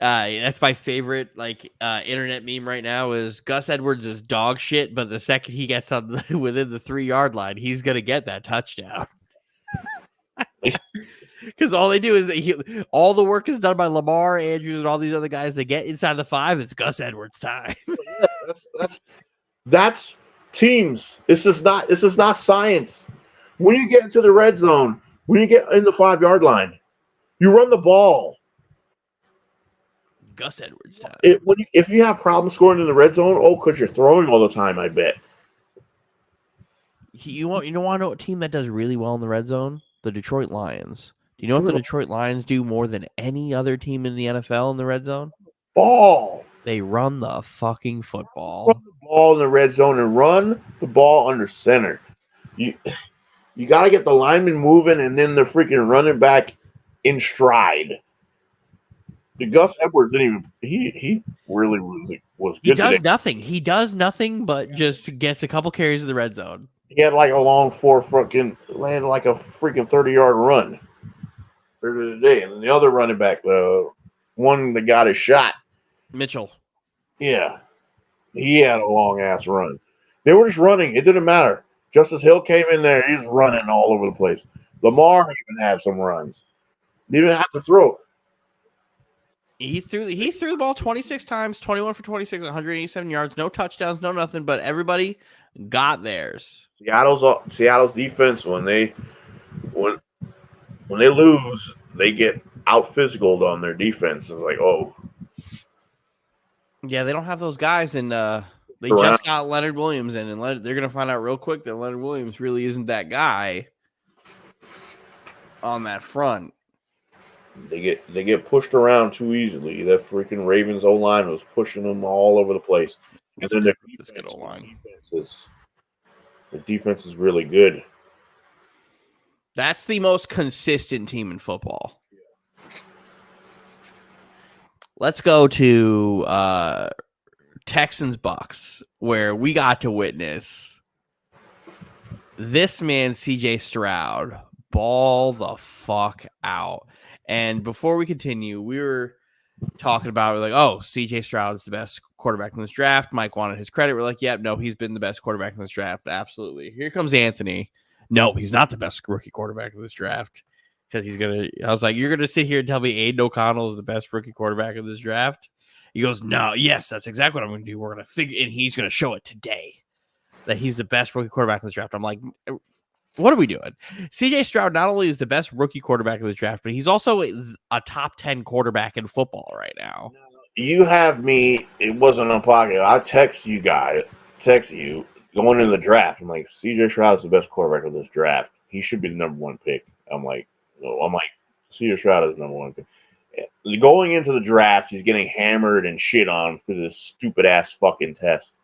That's my favorite internet meme right now. Is Gus Edwards is dog shit, but the second he gets on within the 3-yard line, he's gonna get that touchdown. Because all they do is all the work is done by Lamar, Andrews, and all these other guys. They get inside the 5. It's Gus Edwards time. That's teams. This is not science. When you get into the red zone, when you get in the 5-yard line, you run the ball. Gus Edwards time. If you have problems scoring in the red zone, because you're throwing all the time, I bet. You want to know what team that does really well in the red zone? The Detroit Lions. Do you know what the Detroit Lions do more than any other team in the NFL in the red zone? Ball. They run the fucking football. Run the ball in the red zone and run the ball under center. You got to get the lineman moving and then the freaking running back in stride. The Gus Edwards didn't even. He really was good. He does today. nothing. He does nothing but just gets a couple carries in the red zone. He had like a long landed like a freaking 30-yard run earlier today, and then the other running back, one that got his shot, Mitchell. Yeah, he had a long ass run. They were just running. It didn't matter. Justice Hill came in there. He was running all over the place. Lamar even had some runs. He didn't have to throw. He threw the ball 26 times, 21 for 26, 187 yards, no touchdowns, no nothing, but everybody got theirs. Seattle's defense when they lose, they get out physical on their defense. It's like, oh, yeah, they don't have those guys, and they around. just got Leonard Williams in, and they're gonna find out real quick that Leonard Williams really isn't that guy on that front. They get pushed around too easily. That freaking Ravens O line was pushing them all over the place. And then the defense is really good. That's the most consistent team in football. Let's go to Texans Bucks, where we got to witness this man, CJ Stroud, ball the fuck out. And before we continue, we were talking about, we're like, oh, CJ Stroud's the best quarterback in this draft. Mike wanted his credit. We're like, yep, no, he's been the best quarterback in this draft. Absolutely. Here comes Anthony. No, he's not the best rookie quarterback in this draft. Because I was like, you're going to sit here and tell me Aiden O'Connell is the best rookie quarterback in this draft? He goes, no, yes, that's exactly what I'm going to do. We're going to figure, and he's going to show it today that he's the best rookie quarterback in this draft. I'm like, what are we doing? CJ Stroud not only is the best rookie quarterback of the draft, but he's also a top 10 quarterback in football right now. You have me. It wasn't on pocket. I text you going into the draft. I'm like, CJ Stroud's the best quarterback of this draft. He should be the number one pick. I'm like, CJ Stroud is the number one pick. Going into the draft, he's getting hammered and shit on for this stupid ass fucking test.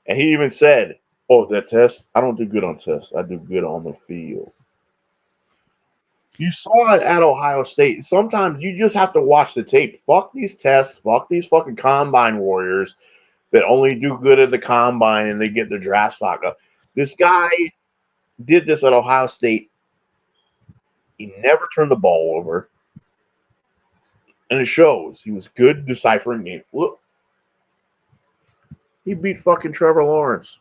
And he even said, oh, that test? I don't do good on tests. I do good on the field. You saw it at Ohio State. Sometimes you just have to watch the tape. Fuck these tests. Fuck these fucking combine warriors that only do good at the combine and they get their draft stock up. This guy did this at Ohio State. He never turned the ball over. And it shows. He was good deciphering me. Look. He beat fucking Trevor Lawrence.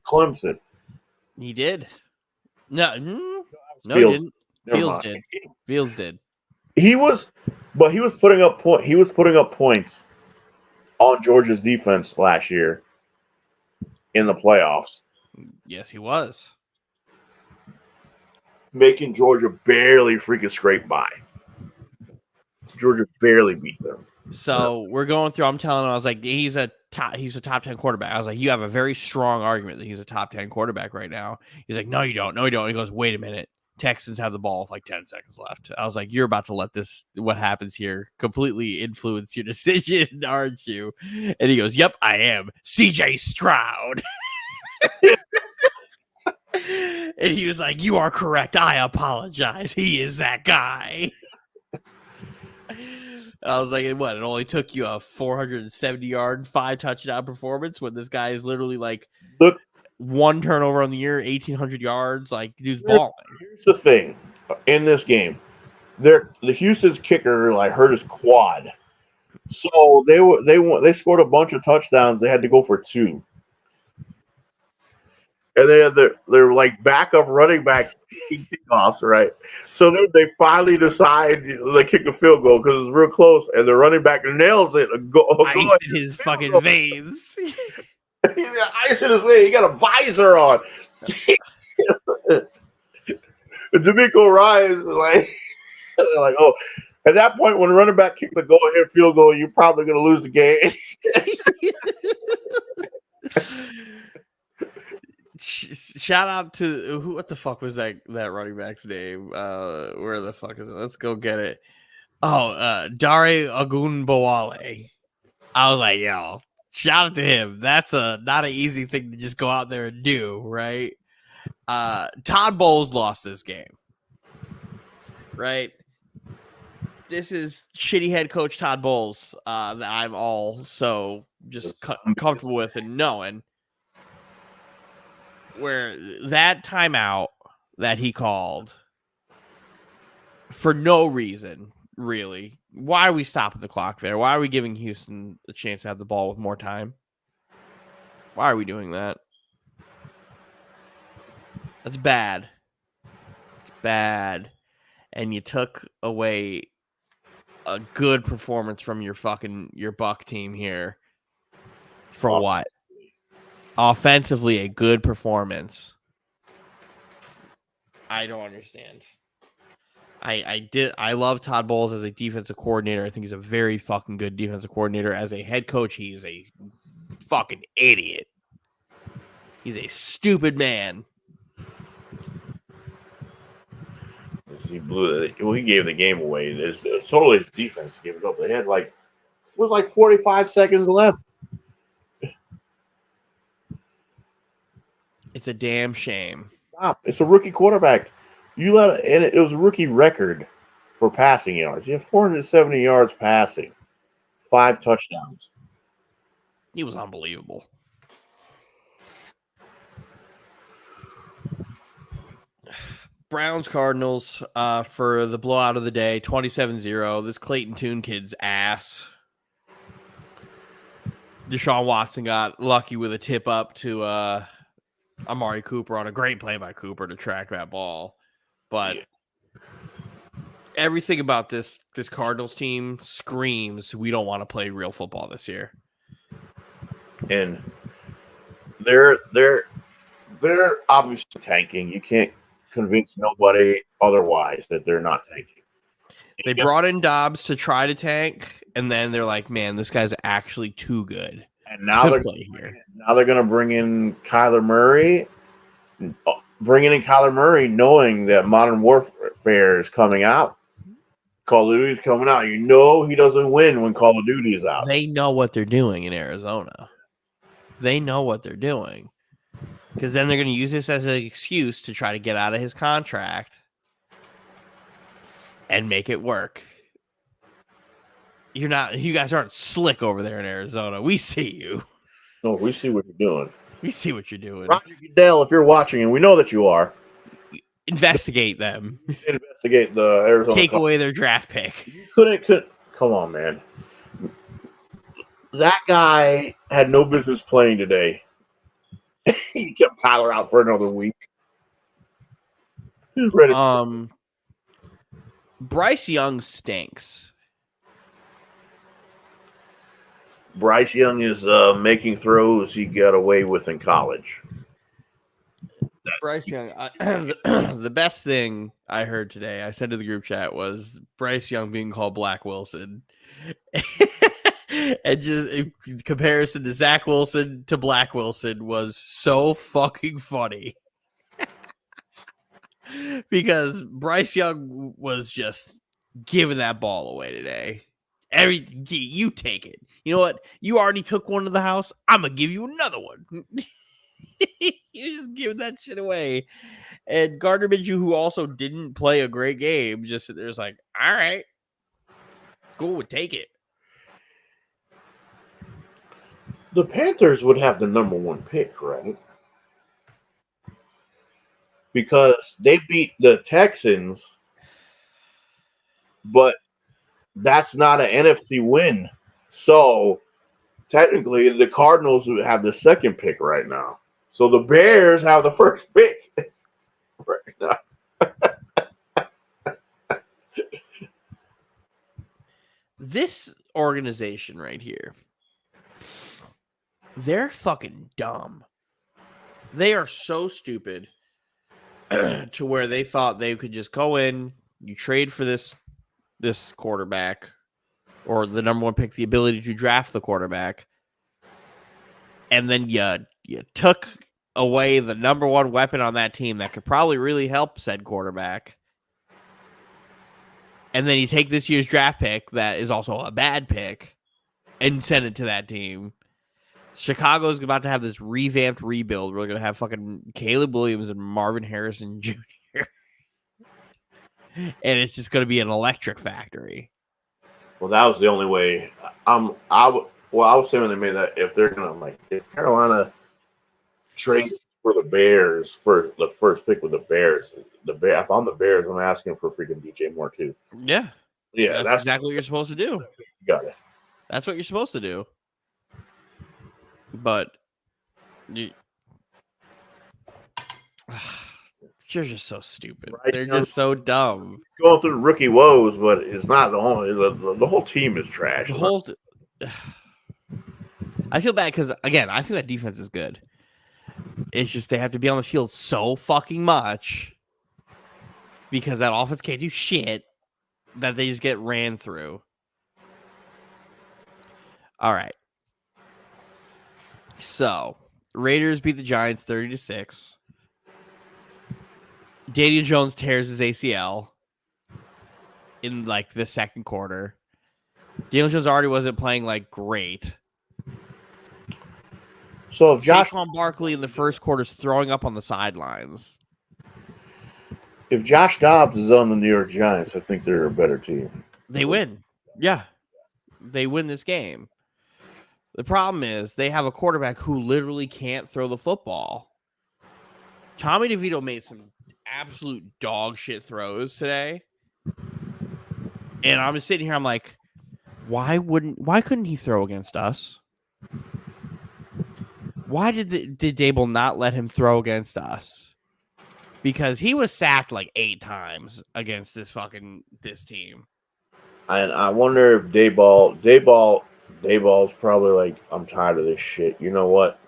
Clemson. He did. No, he didn't. Fields did. He was putting up points on Georgia's defense last year in the playoffs. Yes, he was. Making Georgia barely freaking scrape by. Georgia barely beat them. So we're going through. I'm telling him, I was like, he's a top 10 quarterback. I was like, you have a very strong argument that he's a top 10 quarterback right now. He's like, no, you don't. No, you don't. He goes, wait a minute. Texans have the ball with like 10 seconds left. I was like, you're about to let what happens here completely influence your decision, aren't you? And he goes, yep, I am. CJ Stroud. And he was like, you are correct. I apologize. He is that guy. I was like, what? It only took you a 470-yard, 5-touchdown performance when this guy is literally like one turnover on the year, 1,800 yards. Like, dude's balling. Here's the thing in this game: the Houston's kicker hurt his quad, so they scored a bunch of touchdowns. They had to go for 2. And they had their backup running back kickoffs, right? So they finally decide to kick a field goal because it's real close, and the running back nails it. Ice in his fucking veins. He's got ice in his veins. He got a visor on. D'Amico Ryan's like, oh. At that point, when the running back kicked the go-ahead field goal, you're probably going to lose the game. Shout out to what the fuck was that running back's name? Where the fuck is it? Let's go get it. Oh, Dare Ogunbowale. I was like, yo, shout out to him. That's not an easy thing to just go out there and do, right? Todd Bowles lost this game, right? This is shitty head coach Todd Bowles that I'm all so just comfortable with and knowing. Where that timeout that he called for no reason, really. Why are we stopping the clock there? Why are we giving Houston the chance to have the ball with more time? Why are we doing that? That's bad. It's bad. And you took away a good performance from your Buck team here. For what? Offensively, a good performance. I don't understand. I love Todd Bowles as a defensive coordinator. I think he's a very fucking good defensive coordinator. As a head coach, he's a fucking idiot. He's a stupid man. He blew it. Well, he gave the game away. It's totally his defense gave it up. They had it was like 45 seconds left. It's a damn shame. Stop. It's a rookie quarterback. And it was a rookie record for passing yards. He had 470 yards passing, 5 touchdowns. He was unbelievable. Browns Cardinals for the blowout of the day, 27-0. This Clayton Tune kid's ass. Deshaun Watson got lucky with a tip up to Amari Cooper on a great play by Cooper to track that ball. But everything about this Cardinals team screams we don't want to play real football this year. And they're obviously tanking. You can't convince nobody otherwise that they're not tanking. They brought in Dobbs to try to tank, and then they're like, man, this guy's actually too good. And now they're going to bring in Kyler Murray. Bringing in Kyler Murray, knowing that Modern Warfare is coming out. Call of Duty is coming out. You know he doesn't win when Call of Duty is out. They know what they're doing in Arizona. They know what they're doing. Because then they're going to use this as an excuse to try to get out of his contract and make it work. You guys aren't slick over there in Arizona. We see you. No, we see what you're doing. We see what you're doing. Roger Goodell, if you're watching, and we know that you are, investigate them. Investigate the Arizona. Take away their draft pick. You couldn't. Come on, man. That guy had no business playing today. He kept Kyler out for another week. He's ready. Bryce Young stinks. Bryce Young is making throws he got away with in college. Bryce Young, the best thing I heard today, I said to the group chat, was Bryce Young being called Black Wilson. And just in comparison to Zach Wilson to Black Wilson was so fucking funny. Because Bryce Young was just giving that ball away today. You take it. You know what? You already took one to the house. I'm going to give you another one. You're just giving that shit away. And Gardner Minshew, who also didn't play a great game, just there's like, all right, cool, take it. The Panthers would have the number 1 pick, right? Because they beat the Texans, but that's not an NFC win. So technically, the Cardinals would have the 2nd pick right now. So the Bears have the 1st pick right now. This organization right here, they're fucking dumb. They are so stupid to where they thought they could just go in, you trade for this quarterback or the number 1 pick, the ability to draft the quarterback, and then you took away the number 1 weapon on that team that could probably really help said quarterback. And then you take this year's draft pick that is also a bad pick and send it to that team. Chicago's about to have this revamped rebuild. We're going to have fucking Caleb Williams and Marvin Harrison Jr. And it's just going to be an electric factory. Well, that was the only way. I was saying when they made that, if they're going to, if Carolina trade for the Bears for the 1st pick with the Bears, if I'm the Bears, I'm asking for freaking DJ Moore too. Yeah. Yeah, that's exactly what you're supposed to do. You got it. That's what you're supposed to do. But They're just so stupid. Bryce They're Young just so dumb. going through the rookie woes, but it's not the only. The whole team is trash. The whole. I feel bad because again, I think that defense is good. It's just they have to be on the field so fucking much because that offense can't do shit that they just get ran through. All right. So Raiders beat the Giants 30-6. Daniel Jones tears his ACL in like the second quarter. Daniel Jones already wasn't playing like great. So if Saquon Barkley in the first quarter is throwing up on the sidelines. If Josh Dobbs is on the New York Giants, I think they're a better team. They win. Yeah. They win this game. The problem is they have a quarterback who literally can't throw the football. Tommy DeVito made some absolute dog shit throws today. And I'm just sitting here, I'm like, why couldn't he throw against us? Why did Dable not let him throw against us? Because he was sacked like 8 times against this team. And I wonder if Dayball's probably like, I'm tired of this shit. You know what?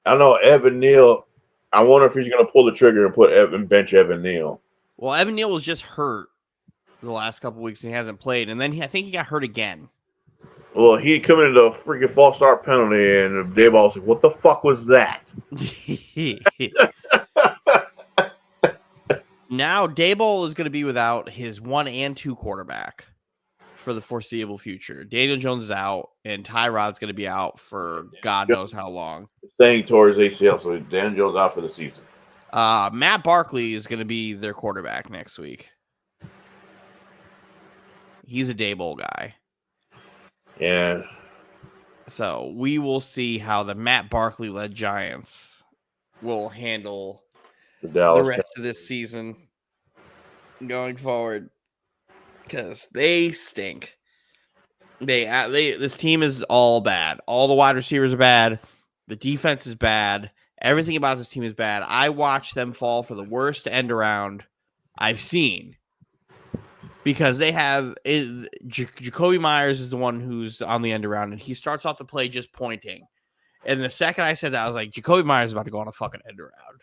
I know Evan Neal. I wonder if he's going to pull the trigger and bench Evan Neal. Well, Evan Neal was just hurt the last couple weeks and he hasn't played. And then I think he got hurt again. Well, he committed a freaking false start penalty, and Dayball's like, what the fuck was that? Now, Dayball is going to be without his 1 and 2 quarterback for the foreseeable future. Daniel Jones is out, and Tyrod's going to be out for God knows how long. Staying towards ACL, so Daniel Jones out for the season. Matt Barkley is going to be their quarterback next week. He's a Dayball guy. Yeah. So we will see how the Matt Barkley-led Giants will handle the rest of this season going forward, because they stink. This team is all bad. All the wide receivers are bad. The defense is bad. Everything about this team is bad. I watched them fall for the worst end around I've seen, because they have Jacoby Myers is the one who's on the end around, and he starts off the play just pointing. And the second I said that, I was like, Jacoby Myers is about to go on a fucking end around.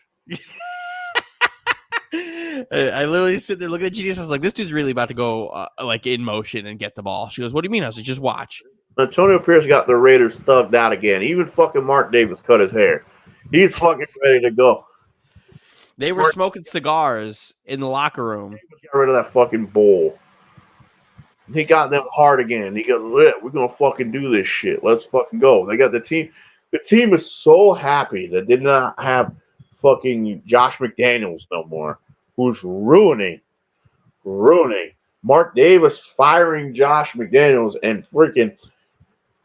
I literally sit there looking at GDS. I was like, this dude's really about to go like in motion and get the ball. She goes, what do you mean? I was like, just watch. Antonio Pierce got the Raiders thugged out again. Even fucking Mark Davis cut his hair. He's fucking ready to go. They were smoking cigars in the locker room. Got rid of that fucking bowl. He got them hard again. He got lit. We're gonna fucking do this shit. Let's fucking go. They got the team. The team is so happy that they did not have fucking Josh McDaniels no more, who's ruining. Mark Davis firing Josh McDaniels, and freaking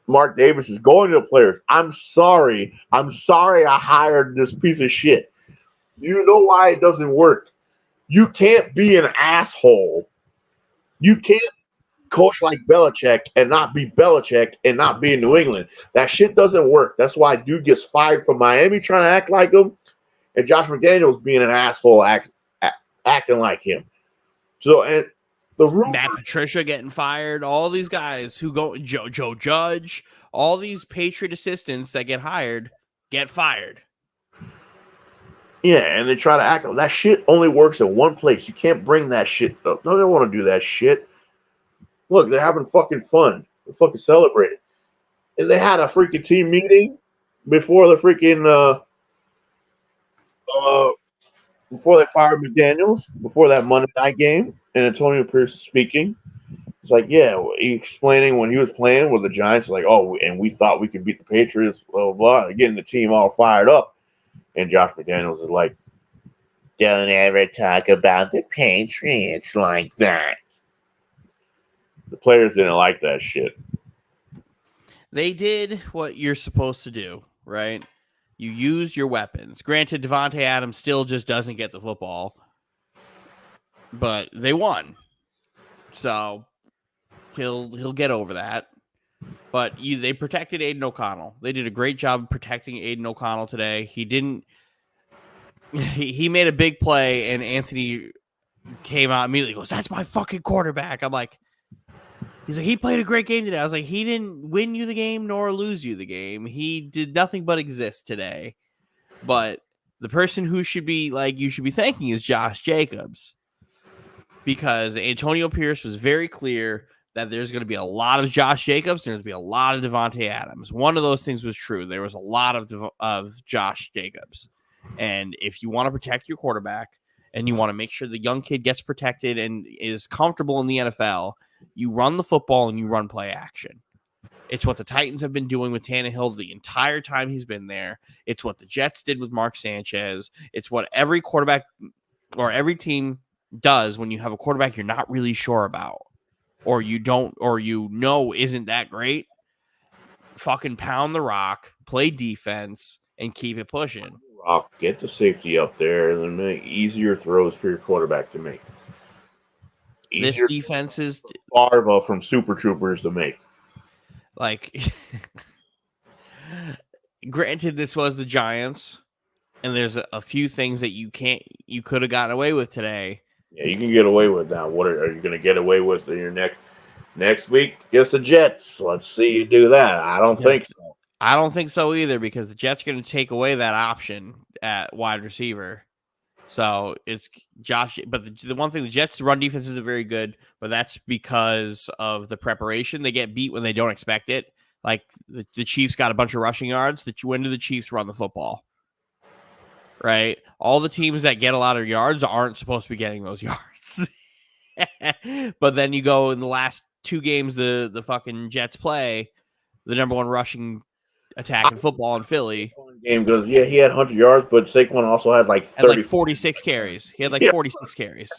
Mark Davis is going to the players. I'm sorry I hired this piece of shit. You know why it doesn't work? You can't be an asshole. You can't coach like Belichick and not be Belichick and not be in New England. That shit doesn't work. That's why dude gets fired from Miami trying to act like him, and Josh McDaniels being an asshole acting like him. So, and the rumor, Matt Patricia getting fired, all these guys who go, Joe Judge, all these Patriot assistants that get hired get fired. Yeah, and they try to act. That shit only works in one place. You can't bring that shit up. No, they don't want to do that shit. Look, they're having fucking fun. They're fucking celebrating. And they had a freaking team meeting before the freaking before they fired McDaniels, before that Monday night game, and Antonio Pierce speaking. It's like, yeah, he explaining when he was playing with the Giants, like, oh, and we thought we could beat the Patriots, blah, blah, blah, and getting the team all fired up. And Josh McDaniels is like, don't ever talk about the Patriots like that. The players didn't like that shit. They did what you're supposed to do, right? You use your weapons. Granted, Devontae Adams still just doesn't get the football, but they won. So he'll get over that. But they protected Aiden O'Connell. They did a great job protecting Aiden O'Connell today. He didn't. he made a big play, and Anthony came out immediately. Goes, "That's my fucking quarterback." I'm like, he's like, he played a great game today. I was like, he didn't win you the game nor lose you the game. He did nothing but exist today. But the person who should be like you should be thanking is Josh Jacobs, because Antonio Pierce was very clear that there's going to be a lot of Josh Jacobs and there's going to be a lot of Devontae Adams. One of those things was true. There was a lot of Josh Jacobs. And if you want to protect your quarterback and you want to make sure the young kid gets protected and is comfortable in the NFL, you run the football and you run play action. It's what the Titans have been doing with Tannehill the entire time he's been there. It's what the Jets did with Mark Sanchez. It's what every quarterback or every team does when you have a quarterback you're not really sure about, or you don't, or you know isn't that great. Fucking pound the rock, play defense, and keep it pushing. Rock, get the safety up there, and then make easier throws for your quarterback to make. This defense is Favre from Super Troopers to make. Like, granted, this was the Giants, and there's a few things that you could have gotten away with today. Yeah, you can get away with that. What are you going to get away with in your next week against the Jets? Let's see you do that. I don't think so. I don't think so either, because the Jets are going to take away that option at wide receiver. So it's Josh, but the one thing, the Jets' run defense isn't very good, but that's because of the preparation. They get beat when they don't expect it. Like the Chiefs got a bunch of rushing yards. When do the Chiefs run the football? Right? All the teams that get a lot of yards aren't supposed to be getting those yards. But then you go in the last two games, the fucking Jets play, the number one rushing attack in football in Philly. Game goes, yeah, he had 100 yards, but Saquon also had like 46 carries. He had like 46 carries.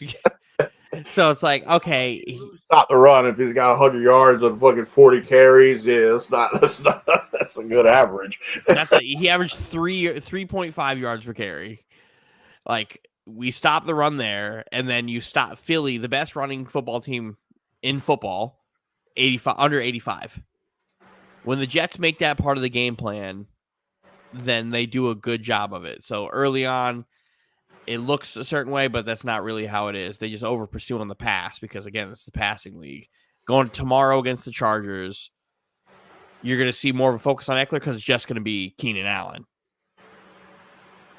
So it's like, okay, stop the run if he's got 100 yards and fucking 40 carries. Yeah, that's a good average. He averaged 3.5 yards per carry. Like, we stop the run there, and then you stop Philly, the best running football team in football, 85 under 85. When the Jets make that part of the game plan, then they do a good job of it. So early on, it looks a certain way, but that's not really how it is. They just over pursue on the pass because, again, it's the passing league. Going tomorrow against the Chargers, you're going to see more of a focus on Eckler because it's just going to be Keenan Allen.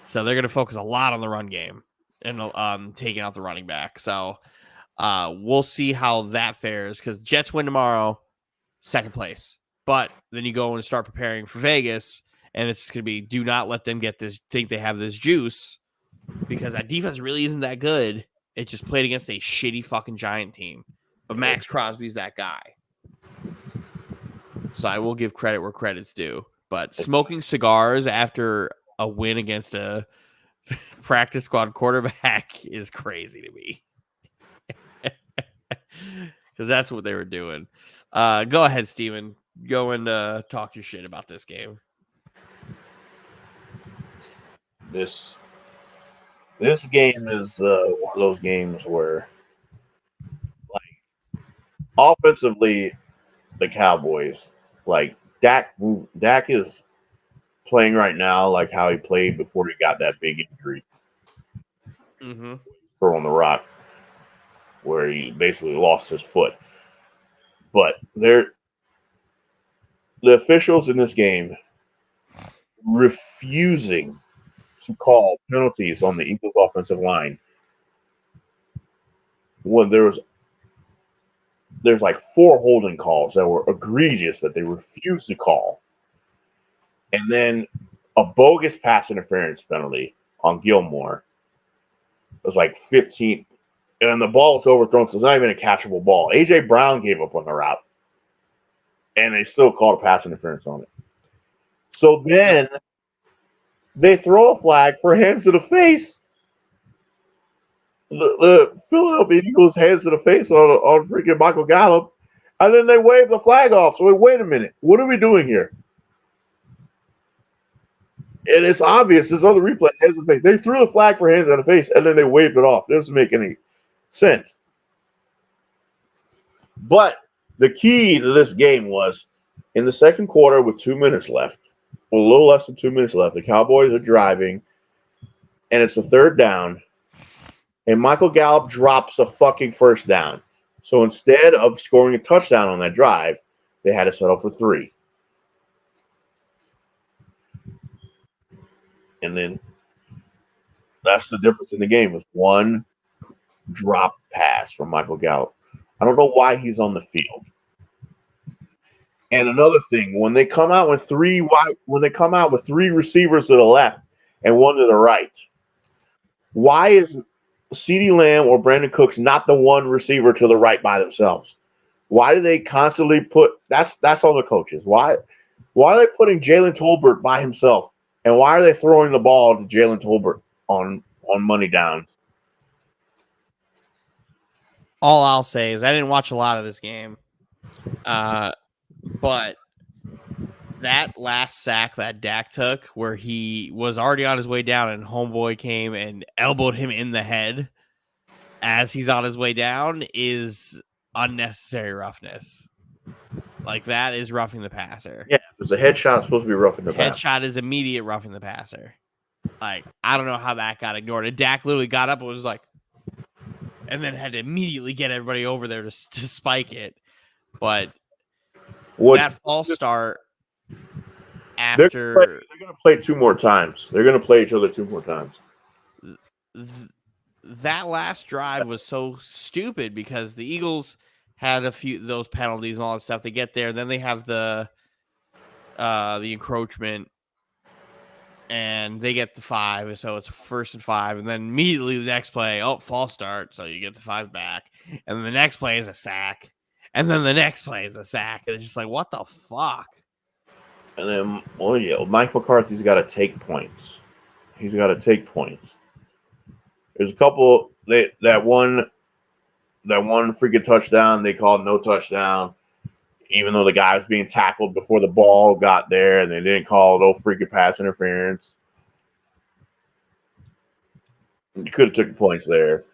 So they're going to focus a lot on the run game and taking out the running back. So we'll see how that fares, because Jets win tomorrow, second place. But then you go and start preparing for Vegas, and it's going to be, do not let them think they have this juice, because that defense really isn't that good. It just played against a shitty fucking Giant team. But Max Crosby's that guy. So I will give credit where credit's due. But smoking cigars after a win against a practice squad quarterback is crazy to me. Because that's what they were doing. Go ahead, Steven. Go and talk your shit about this game. This game is one of those games where, like, offensively, the Cowboys, like, Dak is playing right now like how he played before he got that big injury. Mm-hmm. Throwing the rock, where he basically lost his foot. But the officials in this game refusing to call penalties on the Eagles offensive line when there's like 4 holding calls that were egregious that they refused to call. And then a bogus pass interference penalty on Gilmore. It was like 15, and the ball was overthrown, so it's not even a catchable ball. A.J. Brown gave up on the route, and they still called a pass interference on it. So then they throw a flag for hands to the face. The Philadelphia Eagles hands to the face on freaking Michael Gallup, and then they wave the flag off. So wait a minute, what are we doing here? And it's obvious. There's other replay, hands to the face. They threw the flag for hands to the face, and then they waved it off. It doesn't make any sense. But the key to this game was in the second quarter with 2 minutes left, a little less than 2 minutes left. The Cowboys are driving, and it's a third down, and Michael Gallup drops a fucking first down. So instead of scoring a touchdown on that drive, they had to settle for 3. And then that's the difference in the game, is one drop pass from Michael Gallup. I don't know why he's on the field. And another thing, when they come out with 3 receivers to the left and one to the right, why is CeeDee Lamb or Brandon Cooks not the one receiver to the right by themselves? Why do they constantly put that's all the coaches? Why are they putting Jalen Tolbert by himself? And why are they throwing the ball to Jalen Tolbert on money downs? All I'll say is I didn't watch a lot of this game. But that last sack that Dak took, where he was already on his way down and homeboy came and elbowed him in the head as he's on his way down, is unnecessary roughness. Like, that is roughing the passer. Yeah, if it's a headshot, it's supposed to be roughing the passer. Headshot is immediate roughing the passer. Like, I don't know how that got ignored. And Dak literally got up and was like, and then had to immediately get everybody over there to spike it. But that false start after they're going to play 2 more times. They're going to play each other 2 more times. That last drive was so stupid because the Eagles had a few those penalties and all that stuff. They get there, then they have the encroachment, and they get the 5, so it's 1st and 5, and then immediately the next play, false start, so you get the 5 back, and then the next play is a sack, and then the next play is a sack, and it's just like, what the fuck? And then, Mike McCarthy's got to take points. He's got to take points. There's a couple that one freaking touchdown they called no touchdown, even though the guy was being tackled before the ball got there, and they didn't call no freaking pass interference. You could have took points there.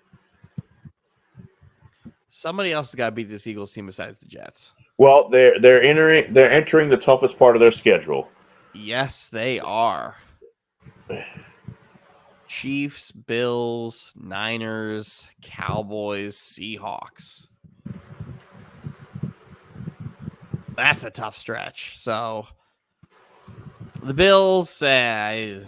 Somebody else has got to beat this Eagles team besides the Jets. Well, they're entering the toughest part of their schedule. Yes, they are. Chiefs, Bills, Niners, Cowboys, Seahawks. That's a tough stretch. So the Bills, I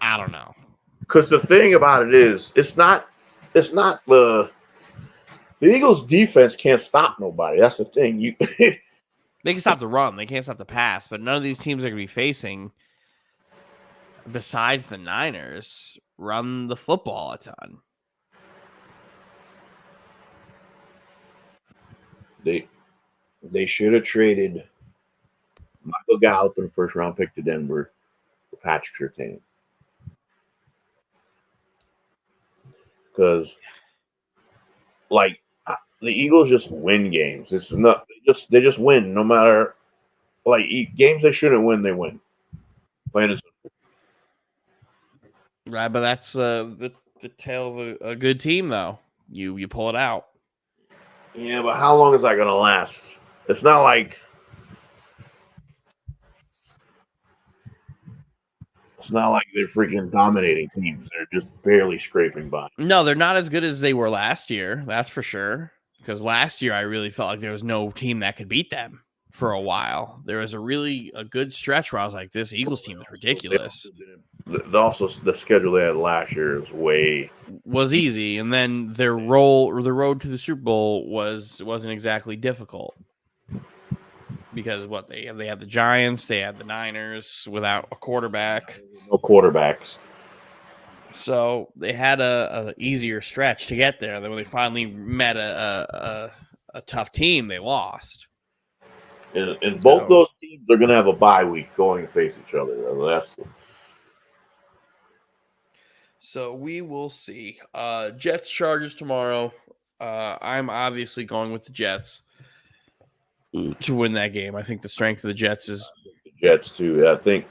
don't know. Because the thing about it is, it's not the Eagles' defense can't stop nobody. That's the thing. They can stop the run. They can't stop the pass. But none of these teams are going to be facing, besides the Niners, run the football a ton. They should have traded Michael Gallup in the 1st round pick to Denver for Patrick Surtain. Because, like, the Eagles just win games. It's not they just win no matter, like, games they shouldn't win, they win. Plain and simple. Right, but that's the tale of a good team, though. You pull it out. Yeah, but how long is that going to last? It's not like they're freaking dominating teams. They're just barely scraping by. No, they're not as good as they were last year. That's for sure. Because last year, I really felt like there was no team that could beat them for a while. There was a good stretch where I was like, this Eagles team is ridiculous. The schedule they had last year was easy, and then the road to the Super Bowl wasn't exactly difficult. Because they had the Giants, they had the Niners without a quarterback. No quarterbacks. So they had a easier stretch to get there. And then when they finally met a tough team, they lost. And both those teams are going to have a bye week going to face each other. So we will see. Jets Chargers tomorrow. I'm obviously going with the Jets to win that game. I think the strength of the Jets is the Jets too. I think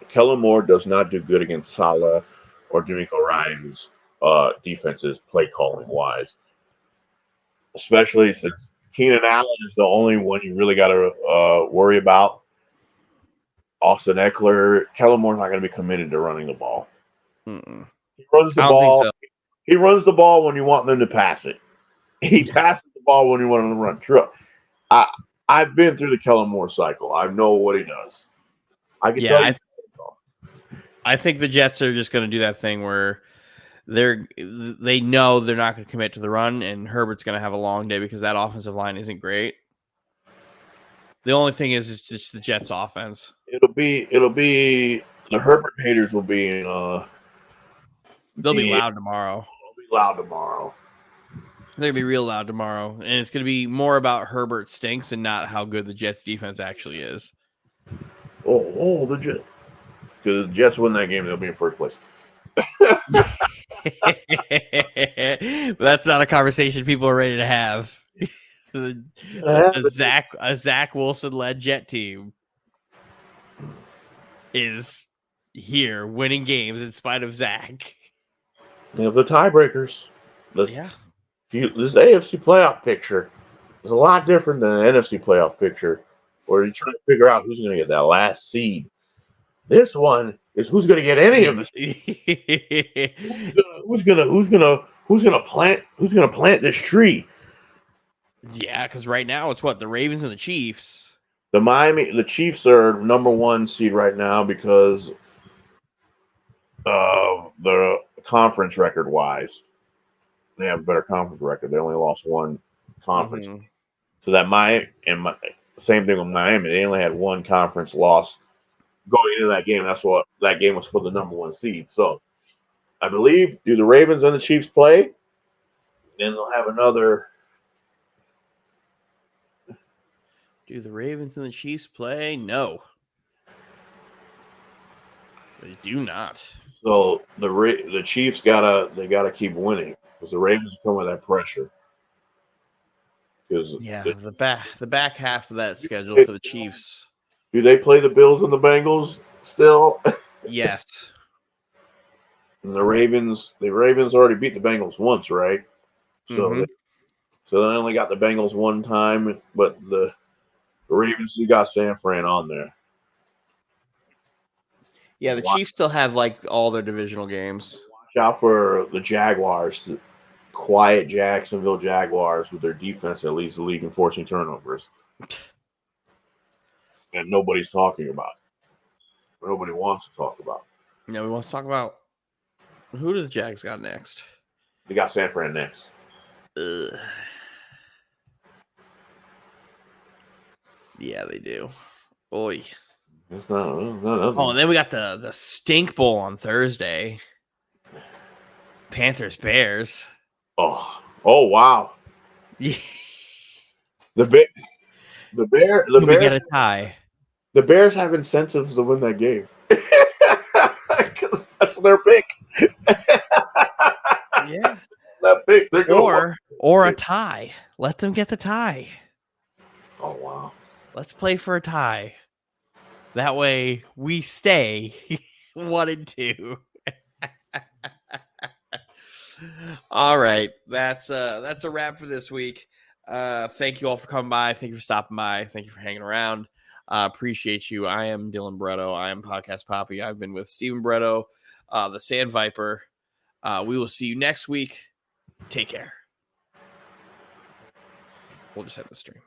Kellen Moore does not do good against Salah or D'Amico Ryan's defenses, play calling wise, especially since Keenan Allen is the only one you really got to worry about. Austin Eckler, Kellen Moore's not going to be committed to running the ball. Mm-mm. He runs the I don't think ball. so. He runs the ball when you want them to pass it. He passes the ball when you want him to run. True. I've been through the Kellen Moore cycle. I know what he does. I can tell you. I think the Jets are just going to do that thing where they know they're not going to commit to the run, and Herbert's going to have a long day because that offensive line isn't great. The only thing is just the Jets' offense. It'll be the Herbert haters will be in. They'll be loud tomorrow. They'll be loud tomorrow. They're going to be real loud tomorrow, and it's going to be more about Herbert stinks and not how good the Jets' defense actually is. The Jets. Because the Jets win that game, they'll be in first place. But that's not a conversation people are ready to have. A Zach Wilson led Jet team is here winning games in spite of Zach. The tiebreakers. This AFC playoff picture is a lot different than the NFC playoff picture, where you're trying to figure out who's going to get that last seed. This one is who's going to get any of this. who's gonna plant this tree? Yeah, because right now it's the Ravens and the Chiefs. The Chiefs are number one seed right now because of the conference record wise. They have a better conference record. They only lost one conference. Mm-hmm. So that same thing with Miami. They only had one conference loss going into that game. That's what that game was for the number one seed. So I believe do the Ravens and the Chiefs play? Then they'll have another. Do the Ravens and the Chiefs play? No. They do not. So the Chiefs gotta keep winning because the Ravens come with that pressure. Because the back half of that schedule for the Chiefs. Do they play the Bills and the Bengals still? Yes. And the Ravens already beat the Bengals once, right? So they only got the Bengals one time, but the Ravens, you got San Fran on there. Yeah, the Chiefs still have all their divisional games. Watch out for the Jaguars, the quiet Jacksonville Jaguars with their defense that leads the league in forcing turnovers. And nobody's talking about it. Nobody wants to talk about it. No, we want to talk about who do the Jags got next? They got San Fran next. Yeah, they do. Boy. It's not and then we got the Stink Bowl on Thursday. Panthers Bears. Oh wow. Yeah. The Bears get a tie. The Bears have incentives to win that game. Because that's their pick. Yeah. That pick. Or a tie. Let them get the tie. Oh wow. Let's play for a tie. That way we stay 1-2. All right. That's a wrap for this week. Thank you all for coming by. Thank you for stopping by. Thank you for hanging around. Appreciate you. I am Dylan Barreto. I am Podcast Poppy. I've been with Steven Barreto, the Sand Viper. We will see you next week. Take care. We'll just end the stream.